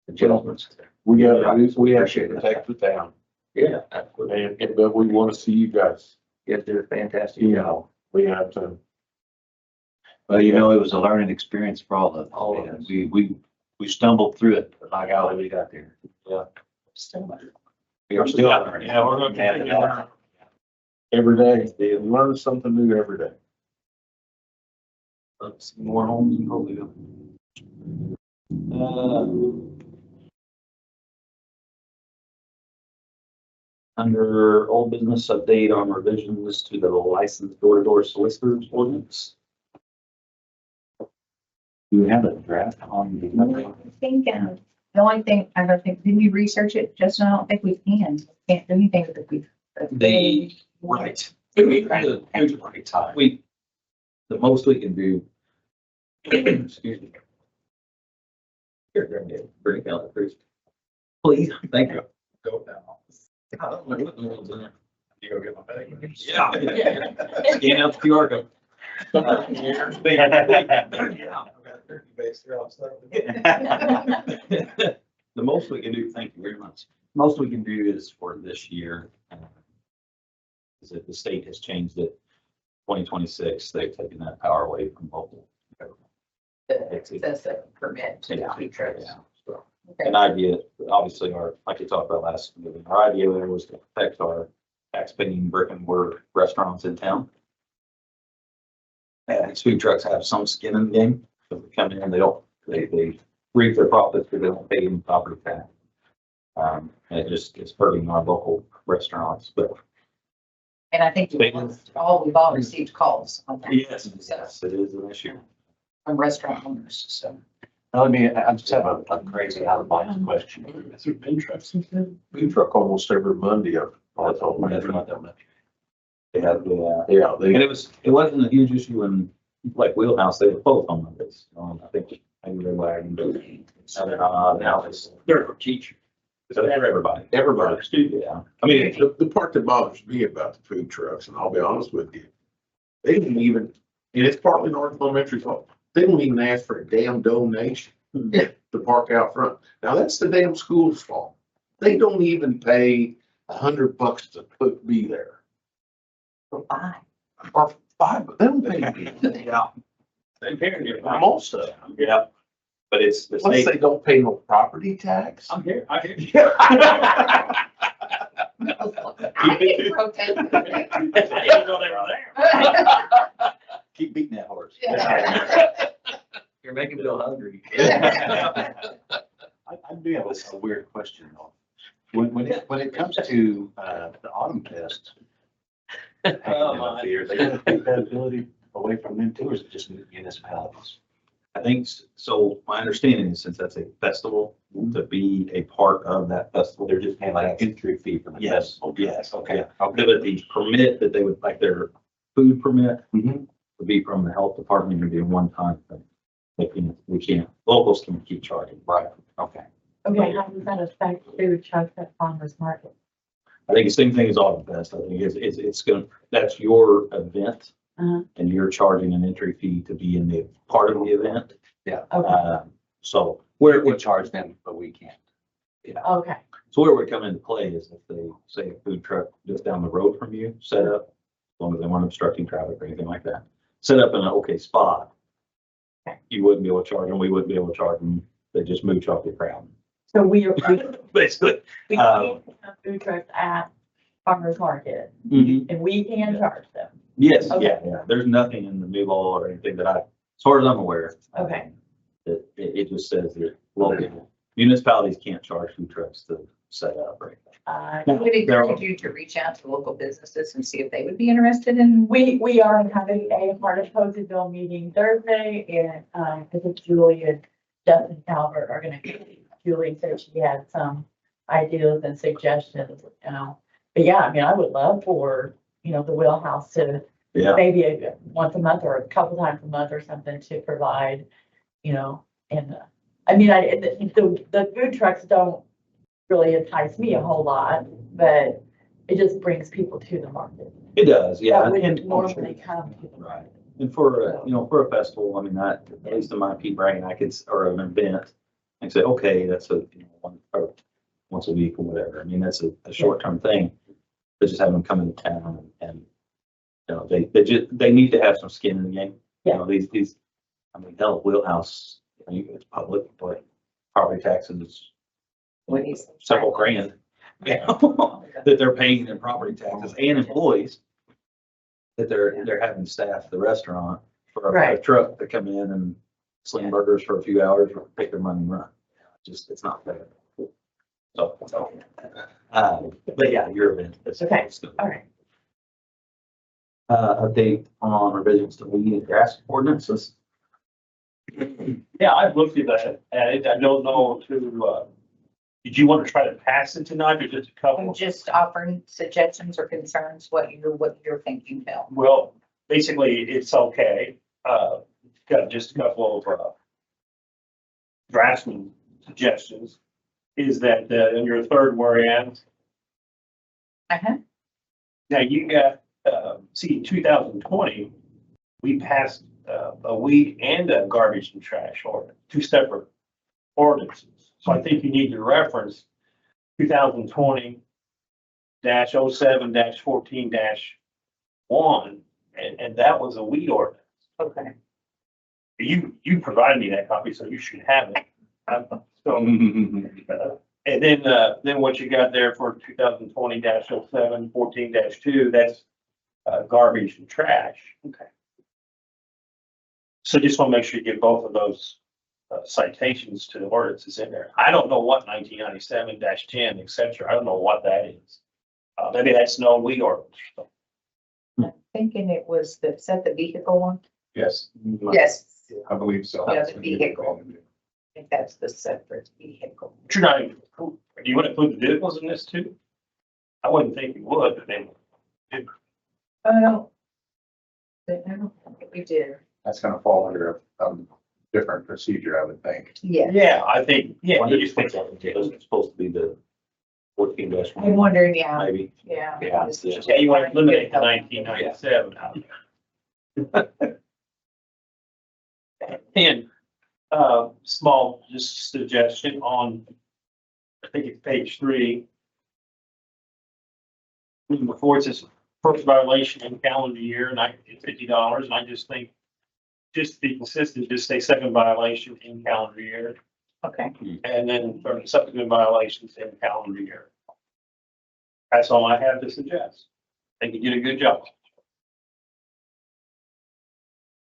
Speaker 8: adjustments.
Speaker 1: We have to protect the town,
Speaker 8: Yeah, absolutely.
Speaker 1: but we want to see you guys,
Speaker 8: You guys did a fantastic
Speaker 1: you
Speaker 8: job.
Speaker 1: know, we have to.
Speaker 5: Well, you know, it was a learning experience for all of us.
Speaker 8: All of us.
Speaker 5: We stumbled through it, but like how we got there.
Speaker 3: Still better.
Speaker 5: We are still learning.
Speaker 4: Yeah, we're gonna continue to learn.
Speaker 1: Every day, you learn something new every day.
Speaker 4: Let's see more homes in Poseyville. Under old business update on revisions to the licensed door-to-door solicitors ordinance.
Speaker 5: Do we have a draft on the?
Speaker 3: I think, the only thing, I don't think, didn't you research it? Justin, I don't think we can. Can't do anything with it.
Speaker 4: Right. The most we can do. Excuse me. Here, bring it down, please. Please, thank you. Go down. I don't know what the one's in there.
Speaker 6: You go get my bag.
Speaker 4: Yeah. Scan out the QR code. The most we can do, thank you very much. Most we can do is for this year. Is that the state has changed it. 2026, they've taken that power away from local.
Speaker 3: That's a permit to
Speaker 4: Yeah.
Speaker 3: food trucks.
Speaker 4: Yeah, so.
Speaker 3: Okay.
Speaker 4: An idea, obviously, like we talked about last meeting, our idea there was to protect our tax-paying brick and mortar restaurants in town. And these food trucks have some skin in the game. So they come in, they reap their profits, but they don't pay any property tax. And it's hurting our local restaurants, but
Speaker 3: And I think we've all received calls on that.
Speaker 4: Yes,
Speaker 3: So,
Speaker 4: yes, it is an issue.
Speaker 3: from restaurant owners, so.
Speaker 5: Now, I just have a crazy out of box question.
Speaker 1: Has there been trucks? Food truck almost every Monday.
Speaker 5: That's all, that's not that much.
Speaker 4: They have,
Speaker 1: Yeah,
Speaker 4: and
Speaker 1: they,
Speaker 4: it wasn't a huge issue when, like Wheelhouse, they were both on Mondays. I think maybe they're lagging, but now they're for teachers. So they're everybody.
Speaker 1: everybody.
Speaker 4: Yeah. I mean,
Speaker 1: The part that bothers me about the food trucks, and I'll be honest with you, they didn't even, and it's partly North Elementary's fault, they don't even ask for a damn donation to park out front. Now, that's the damn school's fault. They don't even pay $100 to be there.
Speaker 3: Bye.
Speaker 1: Or $5, but they don't pay.
Speaker 4: yeah. They're paying you.
Speaker 1: Most of them.
Speaker 4: Yeah. But it's the
Speaker 1: Plus,
Speaker 4: state.
Speaker 1: they don't pay no property tax.
Speaker 4: I'm here, I hear you.
Speaker 3: I didn't protest.
Speaker 7: I didn't know they were there.
Speaker 4: Keep beating that horse.
Speaker 8: You're making me feel hungry.
Speaker 5: I do have a weird question though. When it comes to, the autumn fest, they gotta take that ability away from them too, or is it just municipalities?
Speaker 4: I think, so my understanding is since that's a festival, to be a part of that festival.
Speaker 5: They're just paying like an entry fee for the
Speaker 4: Yes,
Speaker 5: festival.
Speaker 4: yes,
Speaker 5: Okay.
Speaker 4: But the permit that they would, like their food permit
Speaker 5: Mhm.
Speaker 4: would be from the health department, it'd be a one-time thing. We can't, locals can keep charging.
Speaker 5: Right, okay.
Speaker 9: Okay, how does that affect food trucks at farmers market?
Speaker 4: I think the same thing as Autumn Fest. I think it's gonna, that's your event.
Speaker 9: Uh-huh.
Speaker 4: And you're charging an entry fee to be in the part of the event.
Speaker 9: Okay,
Speaker 4: So
Speaker 5: We charge them, but we can't.
Speaker 9: okay,
Speaker 4: So where it would come into play is if they say a food truck just down the road from you, set up, as long as they weren't obstructing traffic or anything like that, set up in an okay spot.
Speaker 9: Okay.
Speaker 4: You wouldn't be able to charge them, we wouldn't be able to charge them, they just mooch off your crowd.
Speaker 9: so we
Speaker 4: Basically.
Speaker 9: can't have food trucks at farmers market and we can charge them.
Speaker 4: Yes,
Speaker 9: Okay.
Speaker 4: yeah, there's nothing in the new law or anything that as far as I'm aware,
Speaker 9: Okay,
Speaker 4: it just says that local municipalities can't charge food trucks to set up or anything.
Speaker 3: I would encourage you to reach out to local businesses and see if they would be interested in.
Speaker 9: we are having a Heart of Poseyville meeting Thursday and, I think Julie and Justin Calvert are gonna, Julie said she had some ideas and suggestions, but yeah, I mean, I would love for, the Wheelhouse to
Speaker 4: Yeah,
Speaker 9: maybe once a month or a couple times a month or something to provide, and, I mean, the food trucks don't really entice me a whole lot, but it just brings people to the market.
Speaker 4: it does, yeah.
Speaker 9: That
Speaker 4: and-
Speaker 9: wouldn't normally come to the
Speaker 4: Right.
Speaker 9: market.
Speaker 4: And for a festival, I mean, at least in my pea brain, or an event, I can say, okay, that's once a week or whatever. I mean, that's a short-term thing. But just having them come into town and, they need to have some skin in the game. These, I mean, hell, Wheelhouse, it's public, but property taxes, several grand. That they're paying in property taxes and employees. That they're having staff the restaurant for a
Speaker 9: Right.
Speaker 4: truck to come in and sling burgers for a few hours, take their money and run. It's not fair. So, but yeah, your event.
Speaker 9: Okay. All right.
Speaker 4: Update on revisions to weed and grass ordinances.
Speaker 7: Yeah, I've looked at that, and I don't know did you want to try to pass it tonight or just a
Speaker 3: I'm
Speaker 7: couple?
Speaker 3: just offering suggestions or concerns, what you're thinking, Bill.
Speaker 7: Well, basically, it's okay. Got just a couple of draftsman suggestions. Is that in your third whereas,
Speaker 3: Uh-huh.
Speaker 7: now you got, 2020, we passed a weed and a garbage and trash ordinance, two separate ordinances. So I think you need to reference 2020-07-14-1, and that was a weed ordinance.
Speaker 3: Okay.
Speaker 7: You provided me that copy, so you should have it. So, and then what you got there for 2020-07-14-2, that's garbage and trash. Okay. So just want to make sure you get both of those citations to the ordinances in there. I don't know what 1997-10, et cetera. I don't know what that is. Maybe that's no weed ordinance.
Speaker 3: thinking it was the, set the vehicle one?
Speaker 6: Yes,
Speaker 3: Yes,
Speaker 6: I believe so.
Speaker 3: Yeah, the vehicle. I think that's the separate vehicle.
Speaker 7: But you're not, do you want to include the vehicles in this too? I wouldn't think you would, but then,
Speaker 3: Well, but I don't think we did.
Speaker 6: That's gonna fall under a different procedure, I would think.
Speaker 3: Yeah,
Speaker 7: yeah, I think, yeah,
Speaker 4: Wonder
Speaker 7: you
Speaker 4: if
Speaker 7: just think.
Speaker 4: it's supposed to be the 14-1,
Speaker 3: I'm wondering, yeah,
Speaker 4: maybe.
Speaker 3: yeah.
Speaker 5: Yeah.
Speaker 3: This is just-
Speaker 7: Yeah, you want to eliminate the 1997. And, small, just suggestion on, I think it's page 3. Before it says first violation in calendar year, and it's $50, and I just think, just to be consistent, just say second violation in calendar year,
Speaker 3: Okay,
Speaker 7: and then for the subsequent violations in calendar year. That's all I have to suggest. I think you did a good job.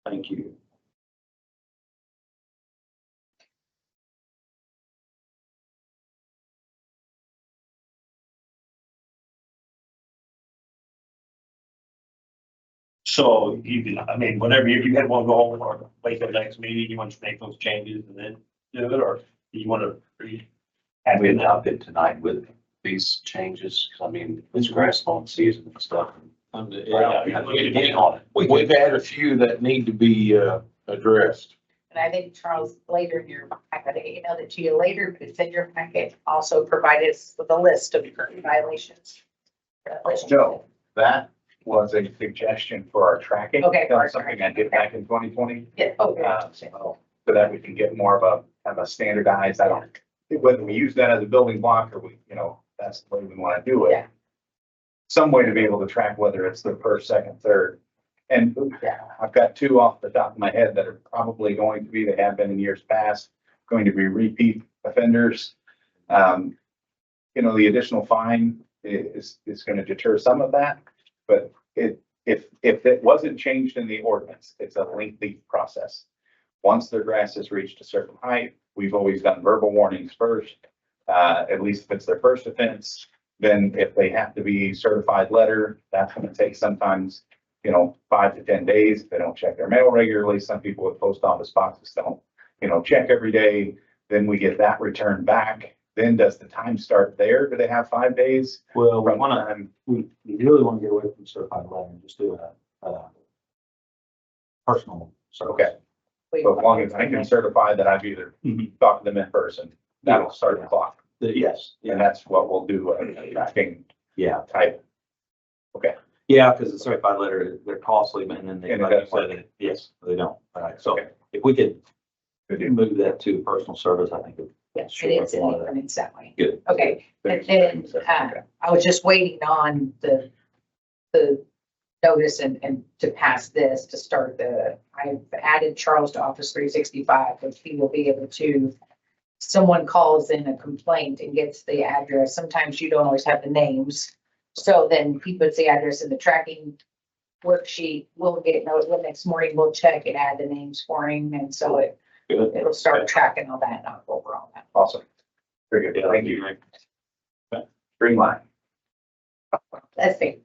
Speaker 4: Thank you.
Speaker 7: So you can, I mean, whatever, if you had one go home or wait till the next meeting, you want to make those changes and then do it, or you want to?
Speaker 5: And we adopted tonight with these changes, 'cause I mean, it's grass mowing season and stuff.
Speaker 7: Yeah.
Speaker 5: Getting on it.
Speaker 1: We've had a few that need to be, addressed.
Speaker 3: and I think Charles, later in your packet, you know, that to you later, but it's in your packet, also provided us with a list of current violations.
Speaker 6: No, that was a suggestion for our tracking.
Speaker 3: Okay, for our
Speaker 6: That's something I did back in 2020.
Speaker 3: Yeah, okay.
Speaker 6: So that we can get more of a, kind of a standardized, I don't, whether we use that as a building block or we, you know, that's the way we want to do it.
Speaker 3: Yeah.
Speaker 6: Some way to be able to track whether it's the first, second, third. And I've got 2 off the top of my head that are probably going to be, they have been in years past, going to be repeat offenders. You know, the additional fine is going to deter some of that, but if it wasn't changed in the ordinance, it's a lengthy process. Once their grass has reached a certain height, we've always done verbal warnings first, at least if it's their first offense. Then if they have to be certified letter, that's going to take sometimes, you know, 5 to 10 days. If they don't check their mail regularly, some people with post office boxes don't, you know, check every day. Then we get that returned back. Then does the time start there? Do they have 5 days?
Speaker 4: Well, we
Speaker 6: From
Speaker 4: want to, we really want to get away from certified letter and just do a personal. service.
Speaker 6: Okay, so as long as I can certify that I've either talked to them in person, that'll start the clock.
Speaker 4: Yes,
Speaker 6: And
Speaker 4: yeah,
Speaker 6: that's what we'll do, a tracking
Speaker 4: yeah,
Speaker 6: type.
Speaker 4: yeah, because the certified letter, they're costly, and then they,
Speaker 6: And it
Speaker 4: like you
Speaker 6: doesn't work.
Speaker 4: said, yes, they don't. All right, so
Speaker 6: Okay.
Speaker 4: if we could
Speaker 6: Good deal.
Speaker 4: move that to personal service, I think.
Speaker 3: Yes, it is in the ordinance that way.
Speaker 4: Good.
Speaker 3: Okay, and then, I was just waiting on the notice and to pass this, to start I've added Charles to Office 365, which he will be able to, someone calls in a complaint and gets the address. Sometimes you don't always have the names. So then he puts the address in the tracking worksheet. We'll get notice the next morning, we'll check and add the names for him. And so
Speaker 4: Good.
Speaker 3: it'll start tracking all that and I'll go over all that.
Speaker 6: Awesome. Very good. Thank you. Streamline.
Speaker 3: Let's see.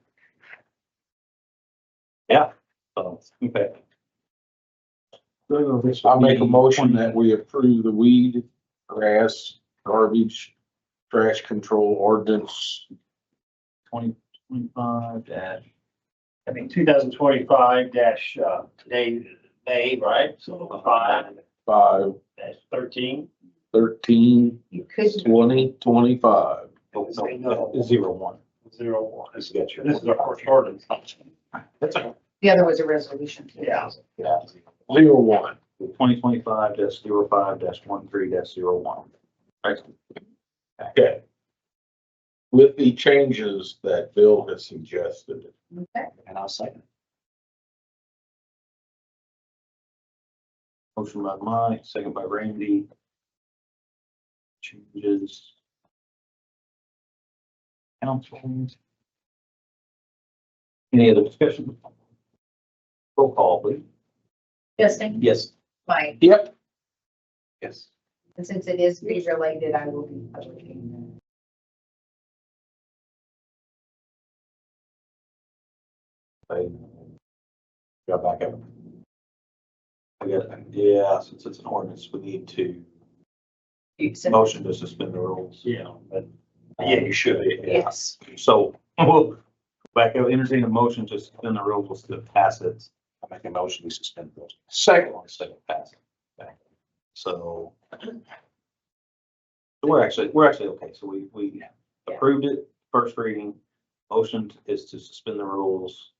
Speaker 4: So, okay.
Speaker 1: I make a motion that we approve the weed, grass, garbage, trash control ordinance.
Speaker 4: 2025 dash.
Speaker 7: I mean, 2025 dash, today, May, right? So 5
Speaker 1: 5,
Speaker 7: dash 13.
Speaker 1: 13,
Speaker 3: You could,
Speaker 1: 2025.
Speaker 7: No.
Speaker 4: 01.
Speaker 7: 01.
Speaker 5: Let's get you.
Speaker 7: This is our first ordinance.
Speaker 4: That's okay.
Speaker 3: the other was a resolution.
Speaker 7: Yeah.
Speaker 1: 01.
Speaker 4: 2025 dash 05 dash 13 dash 01. Right.
Speaker 1: Okay. With the changes that Bill has suggested.
Speaker 3: Okay.
Speaker 5: And I'll second.
Speaker 4: Motion by Mike, second by Randy. Changes. Council. Any other discussion? Roll call, please.
Speaker 3: Justin,
Speaker 4: Yes.
Speaker 3: Mike,
Speaker 1: Yep.
Speaker 5: Yes.
Speaker 3: and since it is fee related, I will be publishing.
Speaker 4: Got back up. Yeah, since it's an ordinance, we need to motion to suspend the rules.
Speaker 7: Yeah.
Speaker 4: Yeah, you should.
Speaker 3: Yes.
Speaker 4: So we'll back up, entertain a motion to suspend the rules to pass it.
Speaker 5: I make a motion to suspend those.
Speaker 1: Second.
Speaker 4: Second pass it. Okay. So we're actually okay. So we approved it, first reading. Motion is to suspend the rules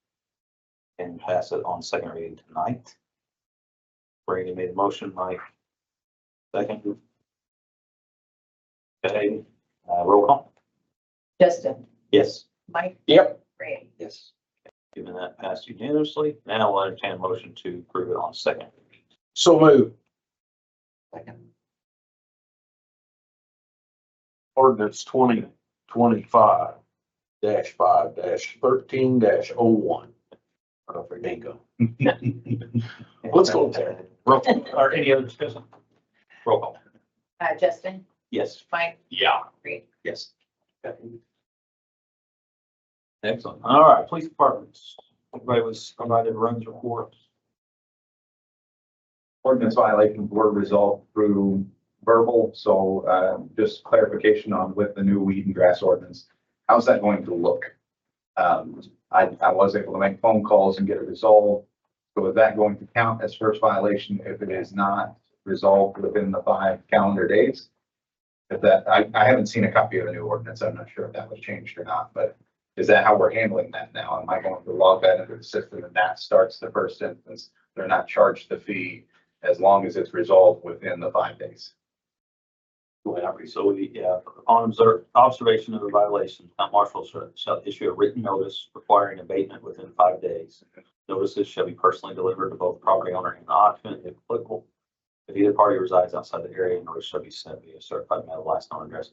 Speaker 4: and pass it on second reading tonight. Brady made a motion, Mike. Second. Okay, roll call.
Speaker 3: Justin,
Speaker 4: Yes.
Speaker 3: Mike,
Speaker 1: Yep.
Speaker 3: Ray,
Speaker 5: Yes.
Speaker 4: Given that passed unanimously, now we'll entertain a motion to approve it on second.
Speaker 1: So move.
Speaker 5: Second.
Speaker 1: Ordinance 2025-5-13-01.
Speaker 5: Go for bingo.
Speaker 1: Let's go there.
Speaker 4: Roll call, or any other discussion? Roll call.
Speaker 3: Justin,
Speaker 4: Yes.
Speaker 3: Mike,
Speaker 7: Yeah.
Speaker 3: Ray.
Speaker 5: Yes.
Speaker 4: Excellent. All right, police departments. Everybody was provided runs report.
Speaker 6: Ordinance violations were resolved through verbal, so just clarification on with the new weed and grass ordinance. How's that going to look? I was able to make phone calls and get it resolved. So is that going to count as first violation if it is not resolved within the 5 calendar days? If that, I haven't seen a copy of the new ordinance. I'm not sure if that was changed or not, but is that how we're handling that now? Am I going to log that into the system and that starts the first instance? They're not charged the fee as long as it's resolved within the 5 days.
Speaker 4: So we, upon observation of a violation, town marshal shall issue a written notice requiring abatement within 5 days. Notices shall be personally delivered to both property owner and occupant if applicable. If either party resides outside the area, notice shall be sent via certified mail, last known address.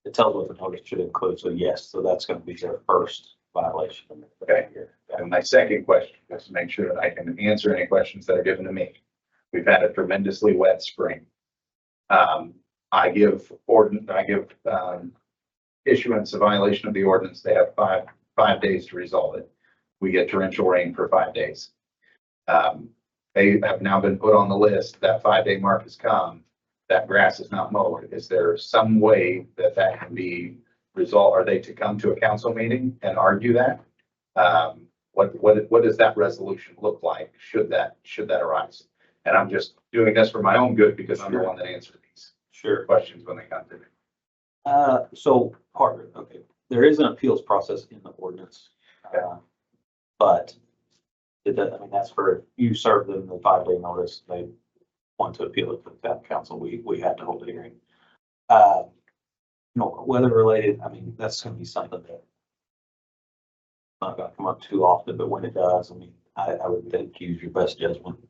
Speaker 4: It tells what the notice should include. So yes, so that's going to be their first violation.
Speaker 6: Okay. And my second question, just to make sure that I can answer any questions that are given to me. We've had a tremendously wet spring. I give issuance a violation of the ordinance. They have five days to resolve it. We get torrential rain for 5 days. They have now been put on the list. That 5-day mark has come. That grass is not mowed. Is there some way that that can be resolved? Are they to come to a council meeting and argue that? What does that resolution look like? Should that arise? And I'm just doing this for my own good because I'm the one that answers these questions when they come to me.
Speaker 4: So part of it, okay, there is an appeals process in the ordinance. But it does, I mean, that's for, you serve them the 5-day notice, they want to appeal it to the town council, we have to hold a hearing. Weather related, I mean, that's gonna be something that not gonna come up too often, but when it does, I mean, I would think use your best judgment.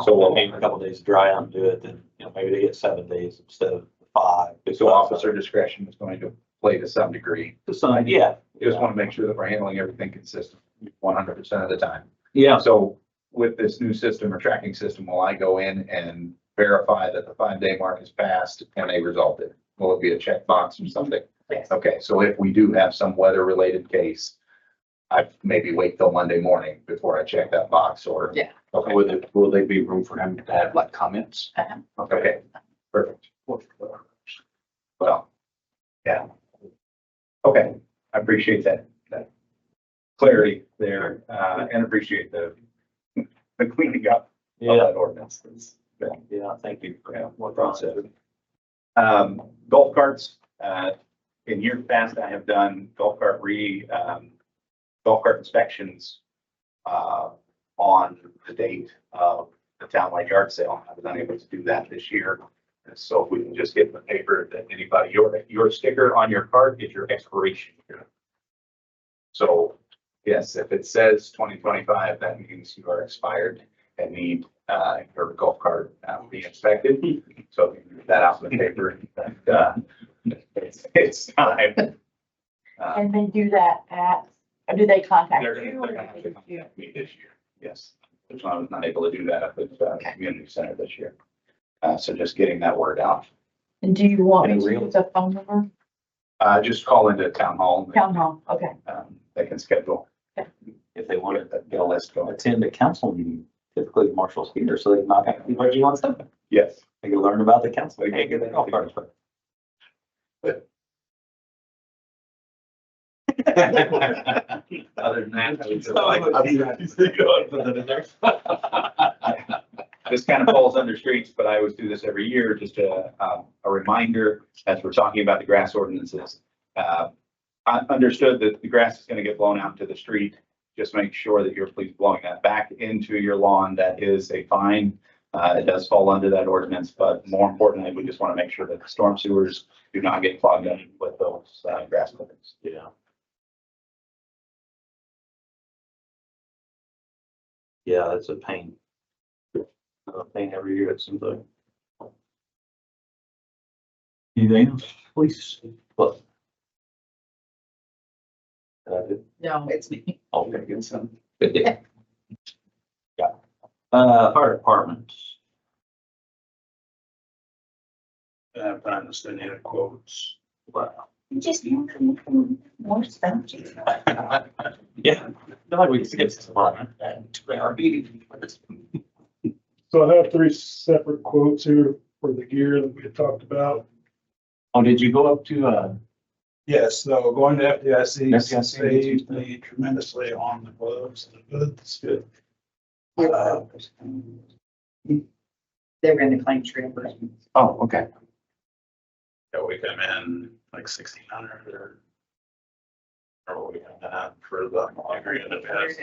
Speaker 4: So maybe a couple days to dry out and do it, then, maybe they get 7 days instead of 5.
Speaker 6: So officer discretion is going to play to some degree.
Speaker 4: To some, yeah.
Speaker 6: Just want to make sure that we're handling everything consistent 100% of the time.
Speaker 4: Yeah.
Speaker 6: So with this new system or tracking system, will I go in and verify that the 5-day mark is passed and they resolved it? Will it be a checkbox or something?
Speaker 3: Yes.
Speaker 6: Okay, so if we do have some weather related case, I maybe wait till Monday morning before I check that box or.
Speaker 3: Yeah.
Speaker 6: Okay,
Speaker 5: Will there be room for him to have like comments?
Speaker 6: okay, perfect. Well, yeah. Okay, I appreciate that clarity there, and appreciate the cleaning up of that ordinance.
Speaker 4: Yeah, thank you.
Speaker 6: What process? Golf carts, in years past, I have done golf cart inspections, on the date of the townwide yard sale. I was unable to do that this year. And so if we can just get the paper that anybody, your sticker on your cart is your expiration year. So yes, if it says 2025, that means you are expired and need your golf cart be inspected. So if you get that out in the paper, it's time.
Speaker 9: And they do that or do they contact
Speaker 6: They're
Speaker 9: you?
Speaker 6: gonna have to contact me this year, yes. Which I was not able to do that at the community center this year. So just getting that word out.
Speaker 9: And do you want me
Speaker 6: Any
Speaker 9: to
Speaker 6: real-
Speaker 9: use a phone number?
Speaker 6: Just call into town hall.
Speaker 9: Town hall, okay.
Speaker 6: They can schedule.
Speaker 4: if they want to
Speaker 6: Get a list going.
Speaker 4: attend a council meeting, typically Marshall's here, so they can knock out anybody wants something.
Speaker 6: Yes.
Speaker 4: They can learn about the council. They can't get their golf carts.
Speaker 6: Other than that, this kind of falls under streets, but I always do this every year, just a reminder, as we're talking about the grass ordinances. I understood that the grass is going to get blown out to the street. Just make sure that you're please blowing that back into your lawn. That is a fine. It does fall under that ordinance, but more importantly, we just want to make sure that the storm sewers do not get clogged up with those grass clippings.
Speaker 4: Yeah. Yeah, that's a pain. A pain every year, it seems like. Anything else, please? What?
Speaker 3: No, it's me.
Speaker 4: Okay, good son. Good day. Yeah. Fire department.
Speaker 7: I'm trying to send in quotes.
Speaker 4: Wow.
Speaker 3: Just more stuff.
Speaker 4: Yeah, I feel like we can skip this department. 2 hour meeting.
Speaker 10: So I have 3 separate quotes here for the gear that we had talked about.
Speaker 5: Oh, did you go up to,
Speaker 10: Yes, so going to FDIC
Speaker 5: FDIC.
Speaker 10: saved me tremendously on the gloves and the hoods.
Speaker 5: Good.
Speaker 3: They're going to claim trailers.
Speaker 5: oh, okay.
Speaker 10: Yeah, we come in like 1,600 or what we come in for the degree in advance.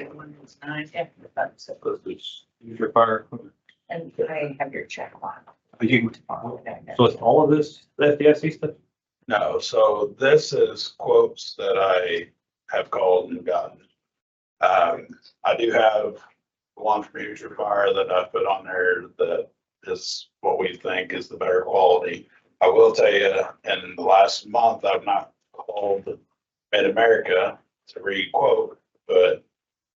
Speaker 4: Use your fire equipment.
Speaker 3: And I have your check on.
Speaker 4: So it's all of this FDIC stuff?
Speaker 10: No, so this is quotes that I have called and gotten. I do have one from User Fire that I put on there that is what we think is the better quality. I will tell you, in the last month, I've not called Mid-America to re-quote, but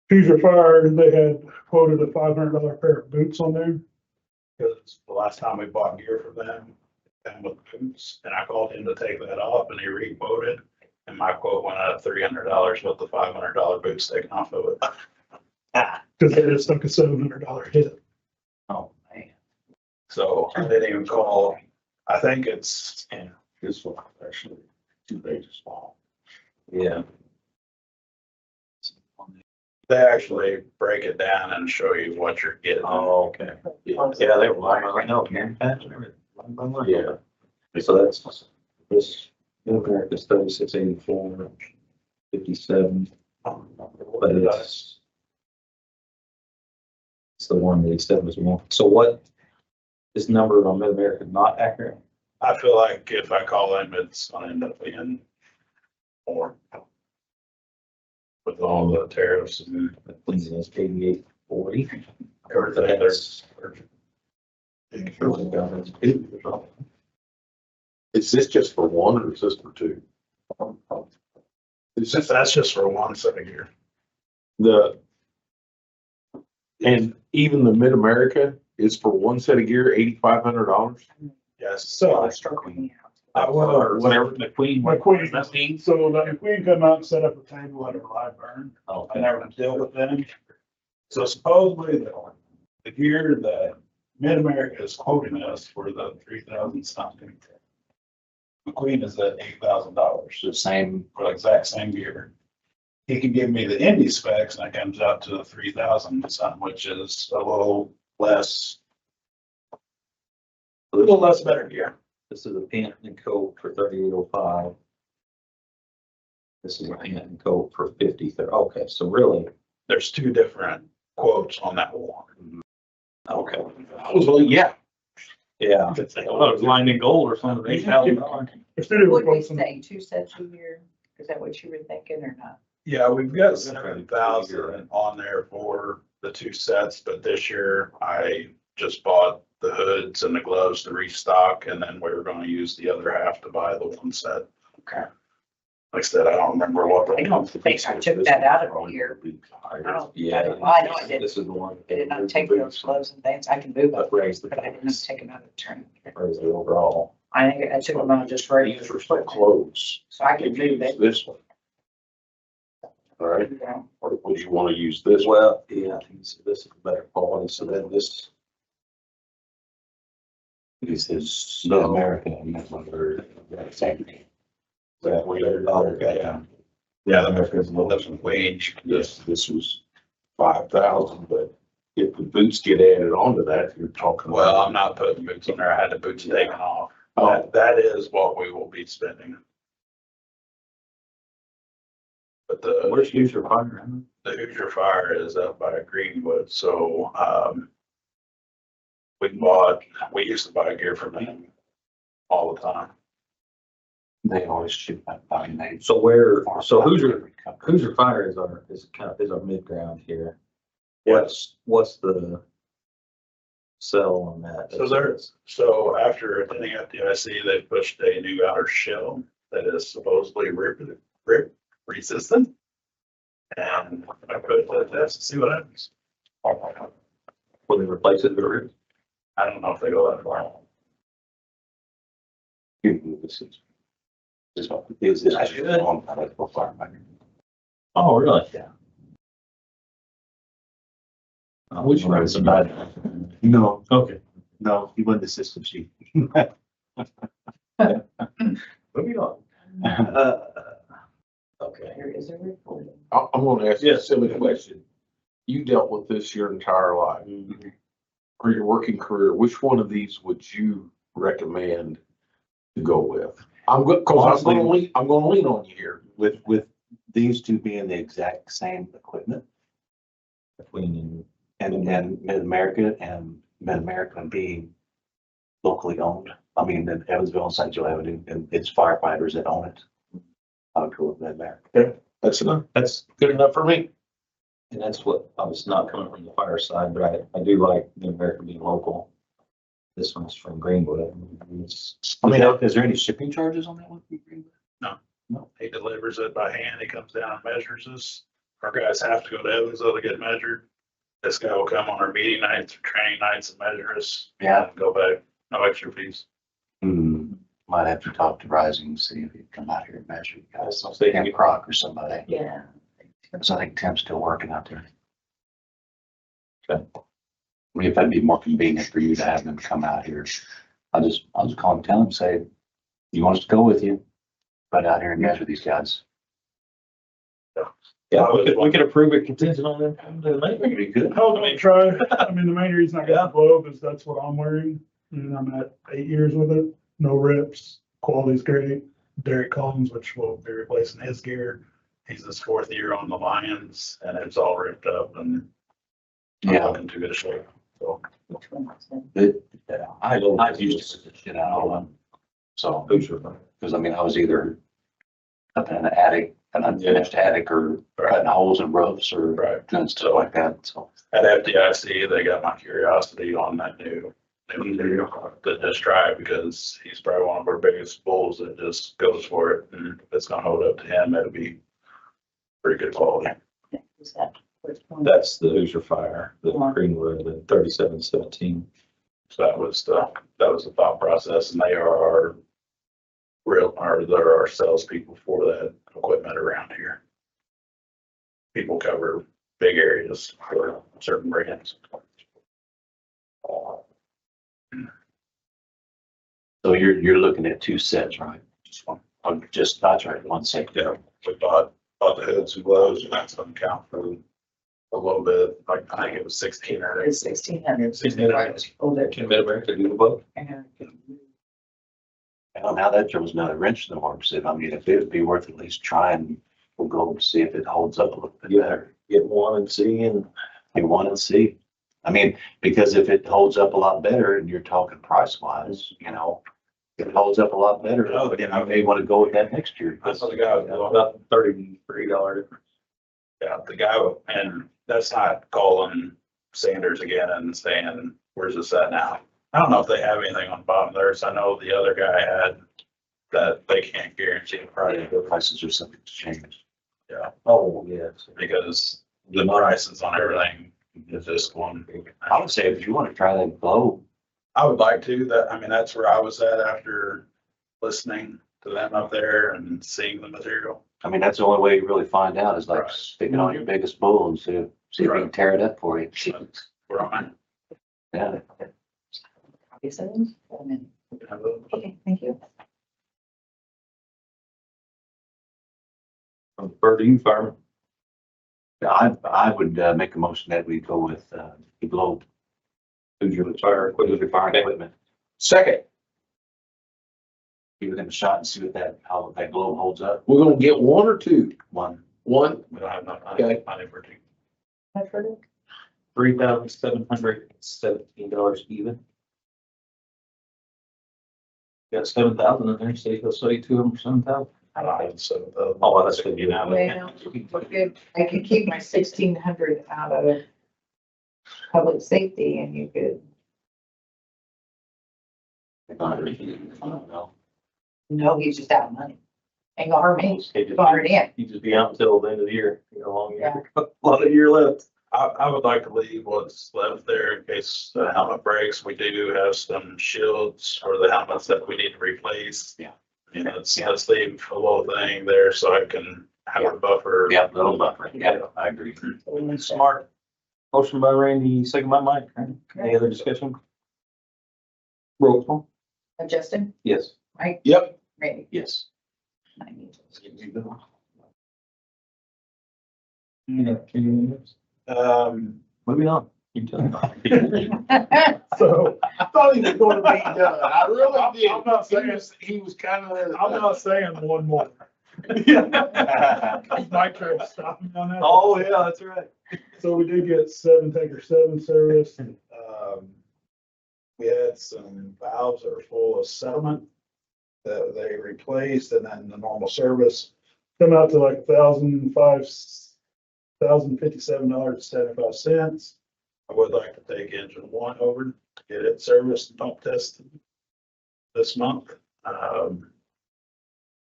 Speaker 10: User Fire, they had quoted a $500 pair of boots on there. Because the last time we bought gear from them, and with boots, and I called him to take that off and he re-quoted. And my quote went out at $300 with the $500 boots taken off of it. Cause they just took a $700 hit.
Speaker 5: Oh, man.
Speaker 10: So I didn't even call. I think it's,
Speaker 5: This one actually 2 pages long.
Speaker 4: Yeah.
Speaker 10: they actually break it down and show you what you're getting.
Speaker 4: Oh, okay. Yeah, they were lying right now. Yeah. So that's, this, America's 3684, 57. But it's the one that he said was more. So what, this number on Mid-America not accurate?
Speaker 10: I feel like if I call him, it's gonna end up being more. With all the tariffs and
Speaker 4: Please, that's 8840.
Speaker 10: everything.
Speaker 4: That's-
Speaker 1: Is this just for one or is this for 2?
Speaker 10: That's just for one set of gear.
Speaker 1: And even the Mid-America is for one set of gear, $8,500?
Speaker 10: Yes, so I will,
Speaker 4: Whatever, the Queen.
Speaker 10: my queen, so the queen come out and set up a table at a live burn.
Speaker 4: Oh,
Speaker 10: I never deal with them. So supposedly the gear that Mid-America is quoting us for the 3,000 something. The queen is at $8,000,
Speaker 5: The same,
Speaker 10: for the exact same gear. He can give me the Indy specs and it comes out to 3,000 something, which is a little less better gear.
Speaker 4: This is a pant and coat for 3805. This is a pant and coat for 53. Okay, so really,
Speaker 10: There's 2 different quotes on that one.
Speaker 4: okay.
Speaker 1: I was like, yeah.
Speaker 4: Yeah. I thought it was lined in gold or something. $8,000.
Speaker 10: There's 2 different
Speaker 3: Would we
Speaker 10: quotes on
Speaker 3: say 2 sets a year? Is that what you were thinking or not?
Speaker 10: Yeah, we've got 7,000 on there for the 2 sets, but this year I just bought the hoods and the gloves to restock, and then we were gonna use the other half to buy the 1 set.
Speaker 3: Okay.
Speaker 10: Like I said, I don't remember what.
Speaker 3: I don't think I took that out of here.
Speaker 4: Yeah.
Speaker 3: Well, I know I did.
Speaker 4: This is the one.
Speaker 3: I did not take those gloves and things. I can move
Speaker 4: But
Speaker 3: up,
Speaker 4: raise the
Speaker 3: but I did not
Speaker 4: price.
Speaker 3: take them out of the turn.
Speaker 4: Raise the overall.
Speaker 3: I think I took them out just for,
Speaker 1: These are so close.
Speaker 3: so I can move it.
Speaker 1: This one. All right, or would you want to use this?
Speaker 4: Well, yeah, I think this is better quality, so then this.
Speaker 5: This is Mid-America and that's what they're, same thing.
Speaker 10: That way, yeah. Yeah, the Americans, living wage.
Speaker 1: This was 5,000, but if the boots get added onto that, you're talking.
Speaker 10: Well, I'm not putting boots on there. I had the boots taken off. That is what we will be spending. But
Speaker 4: Where's Hoosier Fire?
Speaker 10: the Hoosier Fire is up by Greenwood, so, we used to buy gear from them all the time.
Speaker 5: They always shoot that, I mean, they.
Speaker 4: So Hoosier Fire is our mid ground here. What's the sell on that?
Speaker 10: So after attending FDIC, they pushed a new outer shell that is supposedly rip resistant. And I put it to the test to see what happens.
Speaker 4: Will they replace it with a rib?
Speaker 10: I don't know if they go that far.
Speaker 5: This is actually a long time ago, firefighter.
Speaker 4: Oh, really?
Speaker 5: Yeah.
Speaker 4: Which one is about?
Speaker 5: No,
Speaker 4: Okay.
Speaker 5: no, he won the system sheet.
Speaker 4: Moving on. Okay.
Speaker 3: There is a report.
Speaker 1: I'm gonna ask you a
Speaker 4: Yes.
Speaker 1: silly question. You dealt with this your entire life, or your working career. Which one of these would you recommend to go with? I'm gonna lean on you here.
Speaker 5: With these two being the exact same equipment
Speaker 4: Between
Speaker 5: and Mid-America being locally owned. I mean, in Evansville and St. Joe Avenue, and it's firefighters that own it. I would go with Mid-America.
Speaker 1: That's enough. That's good enough for me.
Speaker 4: and that's what, I was not coming from the fire side, but I do like the American being local. This one's from Greenwood.
Speaker 5: I mean, is there any shipping charges on that one?
Speaker 10: He delivers it by hand. He comes down and measures us. Our guys have to go to Evansville to get measured. This guy will come on our meeting nights or training nights and measure us.
Speaker 5: Yeah.
Speaker 10: And go back, no extra fees.
Speaker 5: Might have to talk to Rising and see if he'd come out here and measure you guys.
Speaker 4: I'll say
Speaker 5: Tim Croc or somebody.
Speaker 3: Yeah.
Speaker 5: Because I think Tim's still working out there.
Speaker 4: Okay.
Speaker 5: I mean, if that'd be more convenient for you to have them come out here, I'll just call him, tell him, say, you want us to go with you? Right out here and measure these guys.
Speaker 4: Yeah, we could approve it contingent on them.
Speaker 5: That'd be good.
Speaker 11: I mean, try. I mean, the main reason I got the glove is that's what I'm wearing, and I'm at 8 years with it. No rips, quality's great.
Speaker 10: Derek Combs, which will be replacing his gear. He's his 4th year on the Lions and it's all ripped up and
Speaker 5: Yeah.
Speaker 10: not looking too good a shape. So
Speaker 3: Which one was it?
Speaker 5: I've used the shit out of them. So, because I mean, I was either up in an attic, an unfinished attic, or cutting holes in roofs or doing stuff like that, so.
Speaker 10: at FDIC, they got my curiosity on that new material that just tried because he's probably one of our biggest bulls that just goes for it. And if it's gonna hold up to him, it'll be pretty good quality.
Speaker 3: Is that which one?
Speaker 4: That's the Hoosier Fire, the Greenwood, the 3717.
Speaker 10: So that was the thought process, and they're our salespeople for that equipment around here. People cover big areas for certain brands.
Speaker 5: So you're looking at 2 sets, right? Just, that's right, 1 set.
Speaker 10: Yeah, we bought the hoods and gloves, and that's gonna count for a little bit, like, I think it was 1,600.
Speaker 3: It's 1,600.
Speaker 10: 1,600.
Speaker 3: Oh, there.
Speaker 4: Can Mid-America do the both?
Speaker 5: Well, now that throws another wrench in the works. If, I mean, if it would be worth at least trying, we'll go and see if it holds up a little bit better.
Speaker 4: Get one and see, and
Speaker 5: You want to see. I mean, because if it holds up a lot better and you're talking price wise, you know, if it holds up a lot better,
Speaker 10: Oh,
Speaker 5: then I may want to go with that next year.
Speaker 10: That's what the guy was doing.
Speaker 4: about $33.
Speaker 10: Yeah, the guy, and that's not calling Sanders again and saying, where's this at now? I don't know if they have anything on bottom theirs. I know the other guy had that they can't guarantee the price.
Speaker 5: The prices are subject to change.
Speaker 10: Yeah,
Speaker 4: Oh, yes.
Speaker 10: because the prices on everything is just going.
Speaker 5: I would say if you want to try that globe,
Speaker 10: I would like to, that's where I was at after listening to them up there and seeing the material.
Speaker 5: I mean, that's the only way you really find out is like
Speaker 10: Right.
Speaker 5: sticking on your biggest bull and see if we can tear it up for you.
Speaker 10: That's where I'm
Speaker 5: Yeah.
Speaker 3: Copies of them?
Speaker 10: at.
Speaker 3: Okay, thank you.
Speaker 4: Bird, you fireman.
Speaker 5: I would make a motion that we go with the globe.
Speaker 4: Who's your fire equipment?
Speaker 5: Fire equipment.
Speaker 1: Second,
Speaker 5: Give them a shot and see what how that globe holds up.
Speaker 1: we're gonna get one or two.
Speaker 5: One.
Speaker 1: One,
Speaker 10: We don't have enough
Speaker 1: Okay.
Speaker 10: money for two.
Speaker 3: I've heard it.
Speaker 4: $3,717 even. Got 7,000 in there, so you go study two of them for 7,000.
Speaker 10: So,
Speaker 4: Oh, that's good, you know.
Speaker 3: Well, we're good. I could keep my 1,600 out of public safety and you could,
Speaker 5: I don't know.
Speaker 3: no, he's just out of money. Ain't gonna hurt me.
Speaker 4: Hey, just-
Speaker 3: Bar it in.
Speaker 4: You just be out until the end of the year, you know, long
Speaker 3: Yeah.
Speaker 4: year, a lot of year left.
Speaker 10: I would like to leave what's left there in case the helmet breaks. We do have some shields for the helmets that we need to replace.
Speaker 5: Yeah.
Speaker 10: And let's leave a little thing there so I can have a buffer.
Speaker 5: Yeah, little buffer. Yeah, I agree.
Speaker 4: Smart. Motion by Randy, second by Mike. Any other discussion? Roll call.
Speaker 3: Justin,
Speaker 4: Yes.
Speaker 3: Mike,
Speaker 1: yep,
Speaker 3: Randy.
Speaker 5: Yes.
Speaker 4: Moving on. You tell me.
Speaker 11: So
Speaker 1: I thought he was gonna be done, I really did.
Speaker 11: I'm not saying-
Speaker 1: He was kind of.
Speaker 11: I'm not saying one more. Mike tried to stop me on that.
Speaker 4: Oh, yeah, that's right.
Speaker 11: So we did get 7 service. We had some valves that were full of sediment that they replaced, and then the normal service come out to like $1,057.75. I would like to take engine one over, get it serviced and pump tested this month.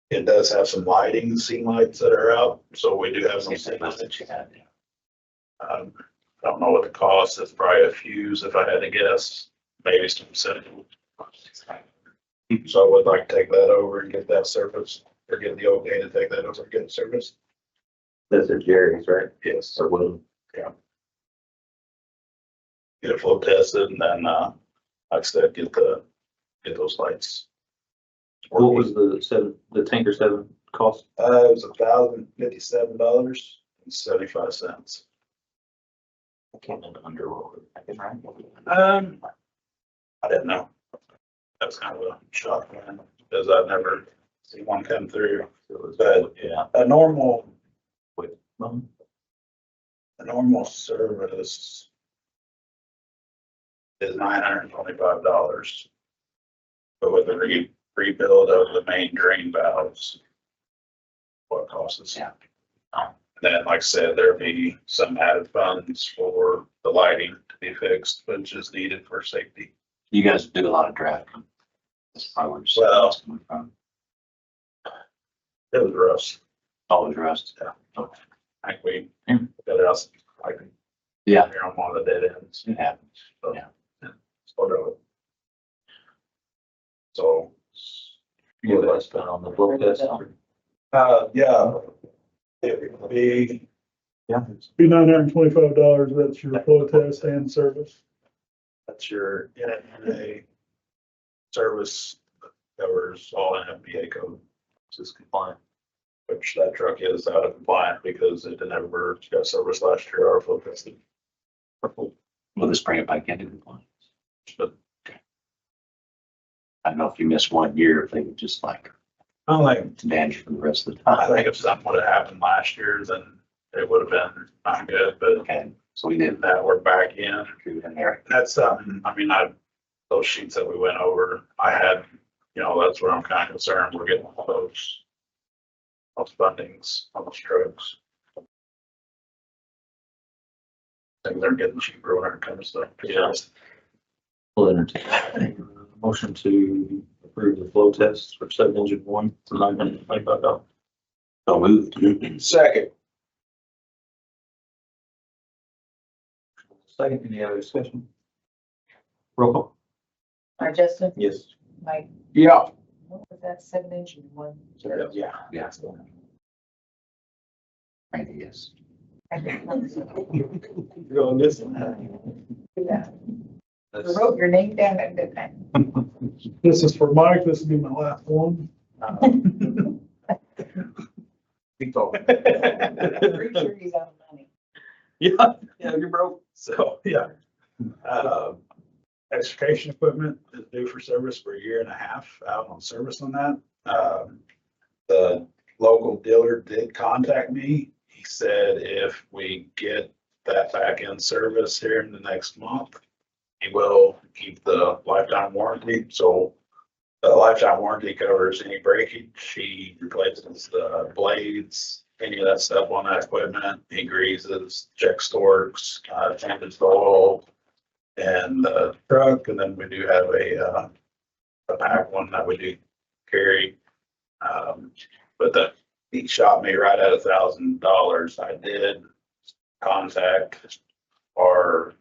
Speaker 11: It does have some lighting, scene lights that are out, so we do have some. I don't know what the cost is, probably a fuse if I had to guess, maybe some setting. So I would like to take that over and get that serviced, or get the okay to take that over and get it serviced.
Speaker 8: This is Jerry's, right?
Speaker 11: Yes.
Speaker 8: Or Will?
Speaker 11: Get it flow tested and then, like I said, get those lights.
Speaker 4: What was the tanker 7 cost?
Speaker 11: It was $1,057.75.
Speaker 5: I can't remember underwater. I can write.
Speaker 11: I didn't know. That was kind of a shock, man, because I've never seen one come through. But
Speaker 5: Yeah.
Speaker 11: a normal
Speaker 4: Um,
Speaker 11: service is $925. But with the rebuild of the main drain valves, what it costs us.
Speaker 5: Yeah.
Speaker 11: And then, like I said, there'd be some added funds for the lighting to be fixed, which is needed for safety.
Speaker 5: You guys do a lot of drafting. That's probably where
Speaker 11: Well-
Speaker 5: it's coming from.
Speaker 11: It was rust.
Speaker 5: Always rust.
Speaker 11: I think we
Speaker 4: Hmm.
Speaker 11: got it out, like,
Speaker 5: Yeah,
Speaker 11: here on one of the dead ends.
Speaker 5: it happens.
Speaker 11: So,
Speaker 5: Yeah.
Speaker 11: So,
Speaker 4: you guys spent on the flow test.
Speaker 11: yeah. It would be.
Speaker 4: Yeah.
Speaker 11: Be $925, that's your flow test and service. That's your NFPA service that covers all NFPA code,
Speaker 4: This is compliant.
Speaker 11: which that truck is out of compliant because it never got service last year, our flow tested.
Speaker 5: We'll just bring it back into compliance.
Speaker 11: But
Speaker 5: I don't know if you miss 1 year, if they would just like
Speaker 11: I think,
Speaker 5: damage for the rest of the
Speaker 11: I
Speaker 5: time.
Speaker 11: think if something would have happened last year, then it would have been not good, but
Speaker 5: Okay, so we did
Speaker 11: that we're back in.
Speaker 5: include in there.
Speaker 11: That's something, I mean, those sheets that we went over, I had, that's where I'm kind of concerned. We're getting all those fundings on those trucks. I think they're getting cheaper when it comes to.
Speaker 4: Yeah. We'll entertain a motion to approve the flow tests for 7 engine 1 for $925.
Speaker 5: So moved.
Speaker 1: Second,
Speaker 4: Second, any other discussion? Roll call.
Speaker 3: Justin,
Speaker 4: Yes.
Speaker 3: Mike,
Speaker 1: yeah,
Speaker 3: what was that 7 engine one?
Speaker 11: Yeah.
Speaker 5: Yeah. Randy, yes.
Speaker 11: You're on this one.
Speaker 3: Yeah. You wrote your name down and did that.
Speaker 11: This is for Mike. This will be my last one.
Speaker 1: Keep talking.
Speaker 3: Pretty sure he's out of money.
Speaker 4: Yeah, you're broke.
Speaker 11: So, yeah. Extrication equipment is due for service for a year and a half out on service on that. The local dealer did contact me. He said if we get that back in service here in the next month, he will keep the lifetime warranty. So the lifetime warranty covers any breakage. He replaces the blades, any of that stuff on that equipment. He greases, checks torques, changes the oil and the truck. And then we do have a pack one that we do carry. But that he shot me right at $1,000. I did contact our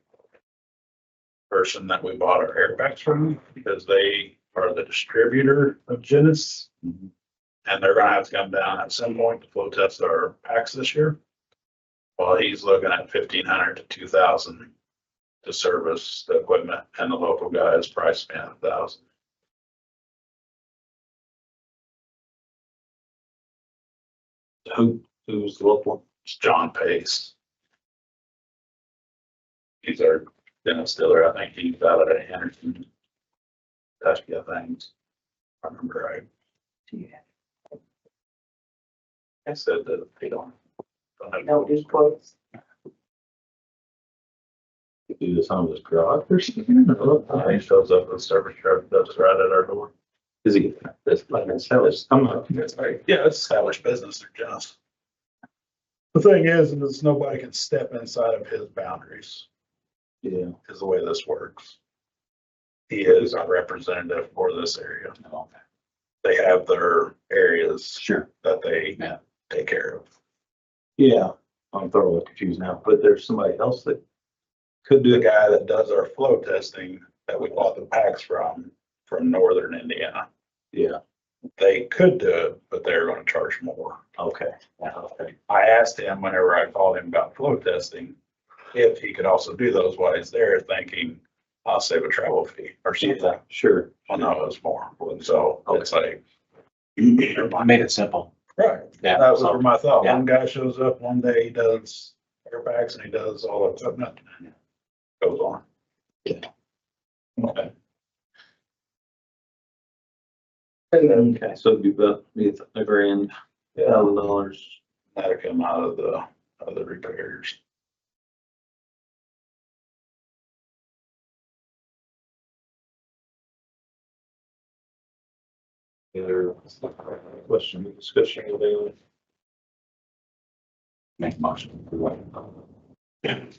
Speaker 11: person that we bought our airbags from because they are the distributor of Genesis. And they're gonna have to come down at some point to flow test our packs this year. Well, he's looking at 1,500 to 2,000 to service the equipment, and the local guy is priced me at 1,000.
Speaker 4: Who's the local one?
Speaker 11: It's John Pace. He's our dentist dealer. I think he's out at Anderson. Tusky, I think. If I remember right. I said that they don't have.
Speaker 3: No, just quotes.
Speaker 4: Do this on his garage or something?
Speaker 11: He shows up with a service truck that's right at our door.
Speaker 4: Is he, that's like, I'm not.
Speaker 11: That's right. Yeah, it's established business. They're just. The thing is nobody can step inside of his boundaries.
Speaker 4: Yeah.
Speaker 11: Is the way this works. He is our representative for this area. They have their areas.
Speaker 5: Sure.
Speaker 11: That they
Speaker 5: Yeah.
Speaker 11: take care of.
Speaker 4: Yeah, I'm thoroughly confused now, but there's somebody else that could do
Speaker 11: The
Speaker 4: it.
Speaker 11: guy that does our flow testing that we bought the packs from northern Indiana.
Speaker 4: Yeah,
Speaker 11: They could do it, but they're gonna charge more.
Speaker 4: okay. Okay.
Speaker 11: I asked him whenever I called him about flow testing, if he could also do those while he's there, thinking I'll save a travel fee or something.
Speaker 4: Yeah, sure.
Speaker 11: Well, no, it's more. So it's like.
Speaker 5: I made it simple.
Speaker 11: Right.
Speaker 5: Yeah.
Speaker 11: That was my thought.
Speaker 5: Yeah.
Speaker 11: One guy shows up one day, he does airbags and he does all the equipment. And goes on.
Speaker 4: Okay. Okay, so it'd be about, it's a grand, $1,000.
Speaker 11: That'll come out of the repairs.
Speaker 4: Other question, discussion, available?
Speaker 5: Make a motion.
Speaker 4: And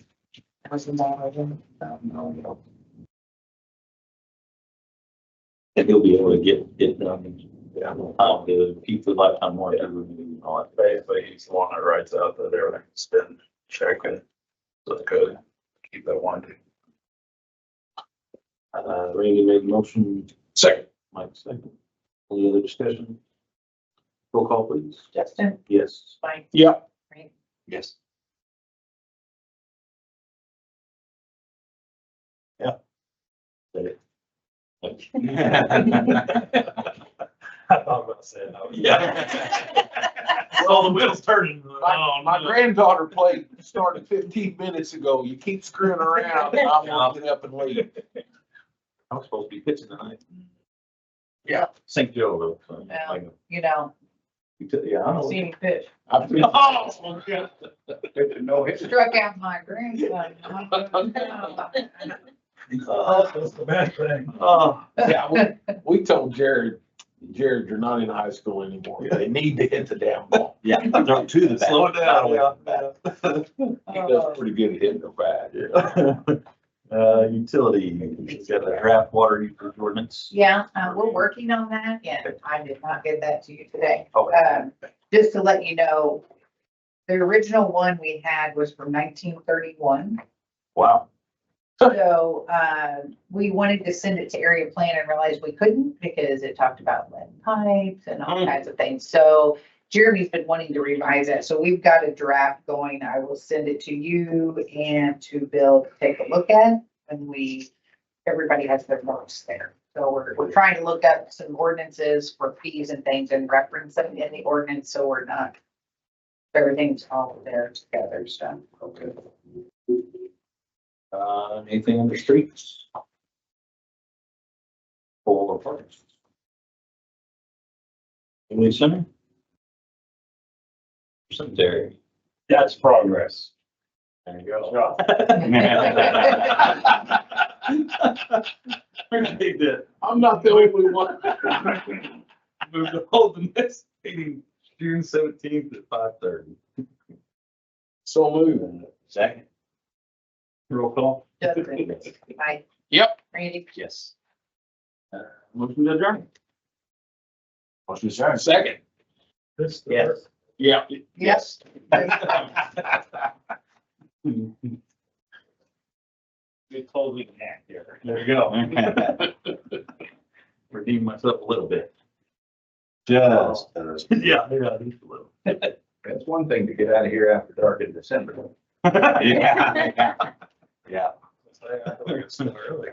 Speaker 4: he'll be able to get done. Yeah, to keep the lifetime warranty and all that.
Speaker 11: Basically, he's the one that writes out that everything's been checked. So it could keep that warranty.
Speaker 4: Randy made the motion,
Speaker 11: Second.
Speaker 4: Mike second. Any other discussion? Roll call, please.
Speaker 3: Justin,
Speaker 4: Yes.
Speaker 3: Mike,
Speaker 11: Yeah.
Speaker 3: Frank,
Speaker 5: Yes.
Speaker 11: I thought about saying that.
Speaker 4: Yeah.
Speaker 7: Well, the wheels turning.
Speaker 1: My granddaughter started 15 minutes ago. You keep screwing around and I'm walking up and leaving.
Speaker 4: I'm supposed to be pitching tonight.
Speaker 1: Yeah.
Speaker 4: St. Joe though. So,
Speaker 3: Well,
Speaker 4: like,
Speaker 3: yeah,
Speaker 4: I don't
Speaker 3: see
Speaker 4: know.
Speaker 3: any pitch.
Speaker 1: I've been-
Speaker 7: Oh, yeah.
Speaker 1: No hit.
Speaker 3: Struck out my grandson.
Speaker 11: That's the bad thing.
Speaker 4: Oh,
Speaker 1: Yeah, we told Jared, you're not in high school anymore. They need to hit the damn ball.
Speaker 5: Yeah, throw it to the back.
Speaker 4: slow it down.
Speaker 1: He does pretty good at hitting the bat.
Speaker 4: Utility, he's got a draft water usage ordinance.
Speaker 3: Yeah, we're working on that, and I did not get that to you today.
Speaker 4: Okay.
Speaker 3: Just to let you know, the original one we had was from 1931.
Speaker 4: Wow.
Speaker 3: So, we wanted to send it to area plan and realized we couldn't because it talked about lead pipes and all kinds of things. So Jeremy's been wanting to revise it, so we've got a draft going. I will send it to you and to Bill to take a look at. And everybody has their notes there. So we're trying to look up some ordinances for fees and things and reference them in the ordinance, so we're not, everything's all there together, so.
Speaker 4: Okay. Anything on the streets? Or parks? Emily Center? Cemetery.
Speaker 7: That's progress.
Speaker 4: There you go.
Speaker 1: I'm not the only one.
Speaker 4: Move to hold the next meeting June 17th at 5:30.
Speaker 1: So moved.
Speaker 5: Second.
Speaker 4: Roll call.
Speaker 3: Justin, Mike.
Speaker 1: Yep.
Speaker 3: Randy.
Speaker 5: Yes.
Speaker 4: Motion to adjourn.
Speaker 5: Motion adjourned.
Speaker 1: Second.
Speaker 11: This,
Speaker 8: Yes.
Speaker 1: Yeah.
Speaker 3: Yes.
Speaker 7: Good closing act there.
Speaker 4: There you go. Redeem myself a little bit.
Speaker 5: Just.
Speaker 4: Yeah, just a little.
Speaker 8: That's one thing to get out of here after dark in December.
Speaker 5: Yeah. Yeah.
Speaker 7: I thought it was still early.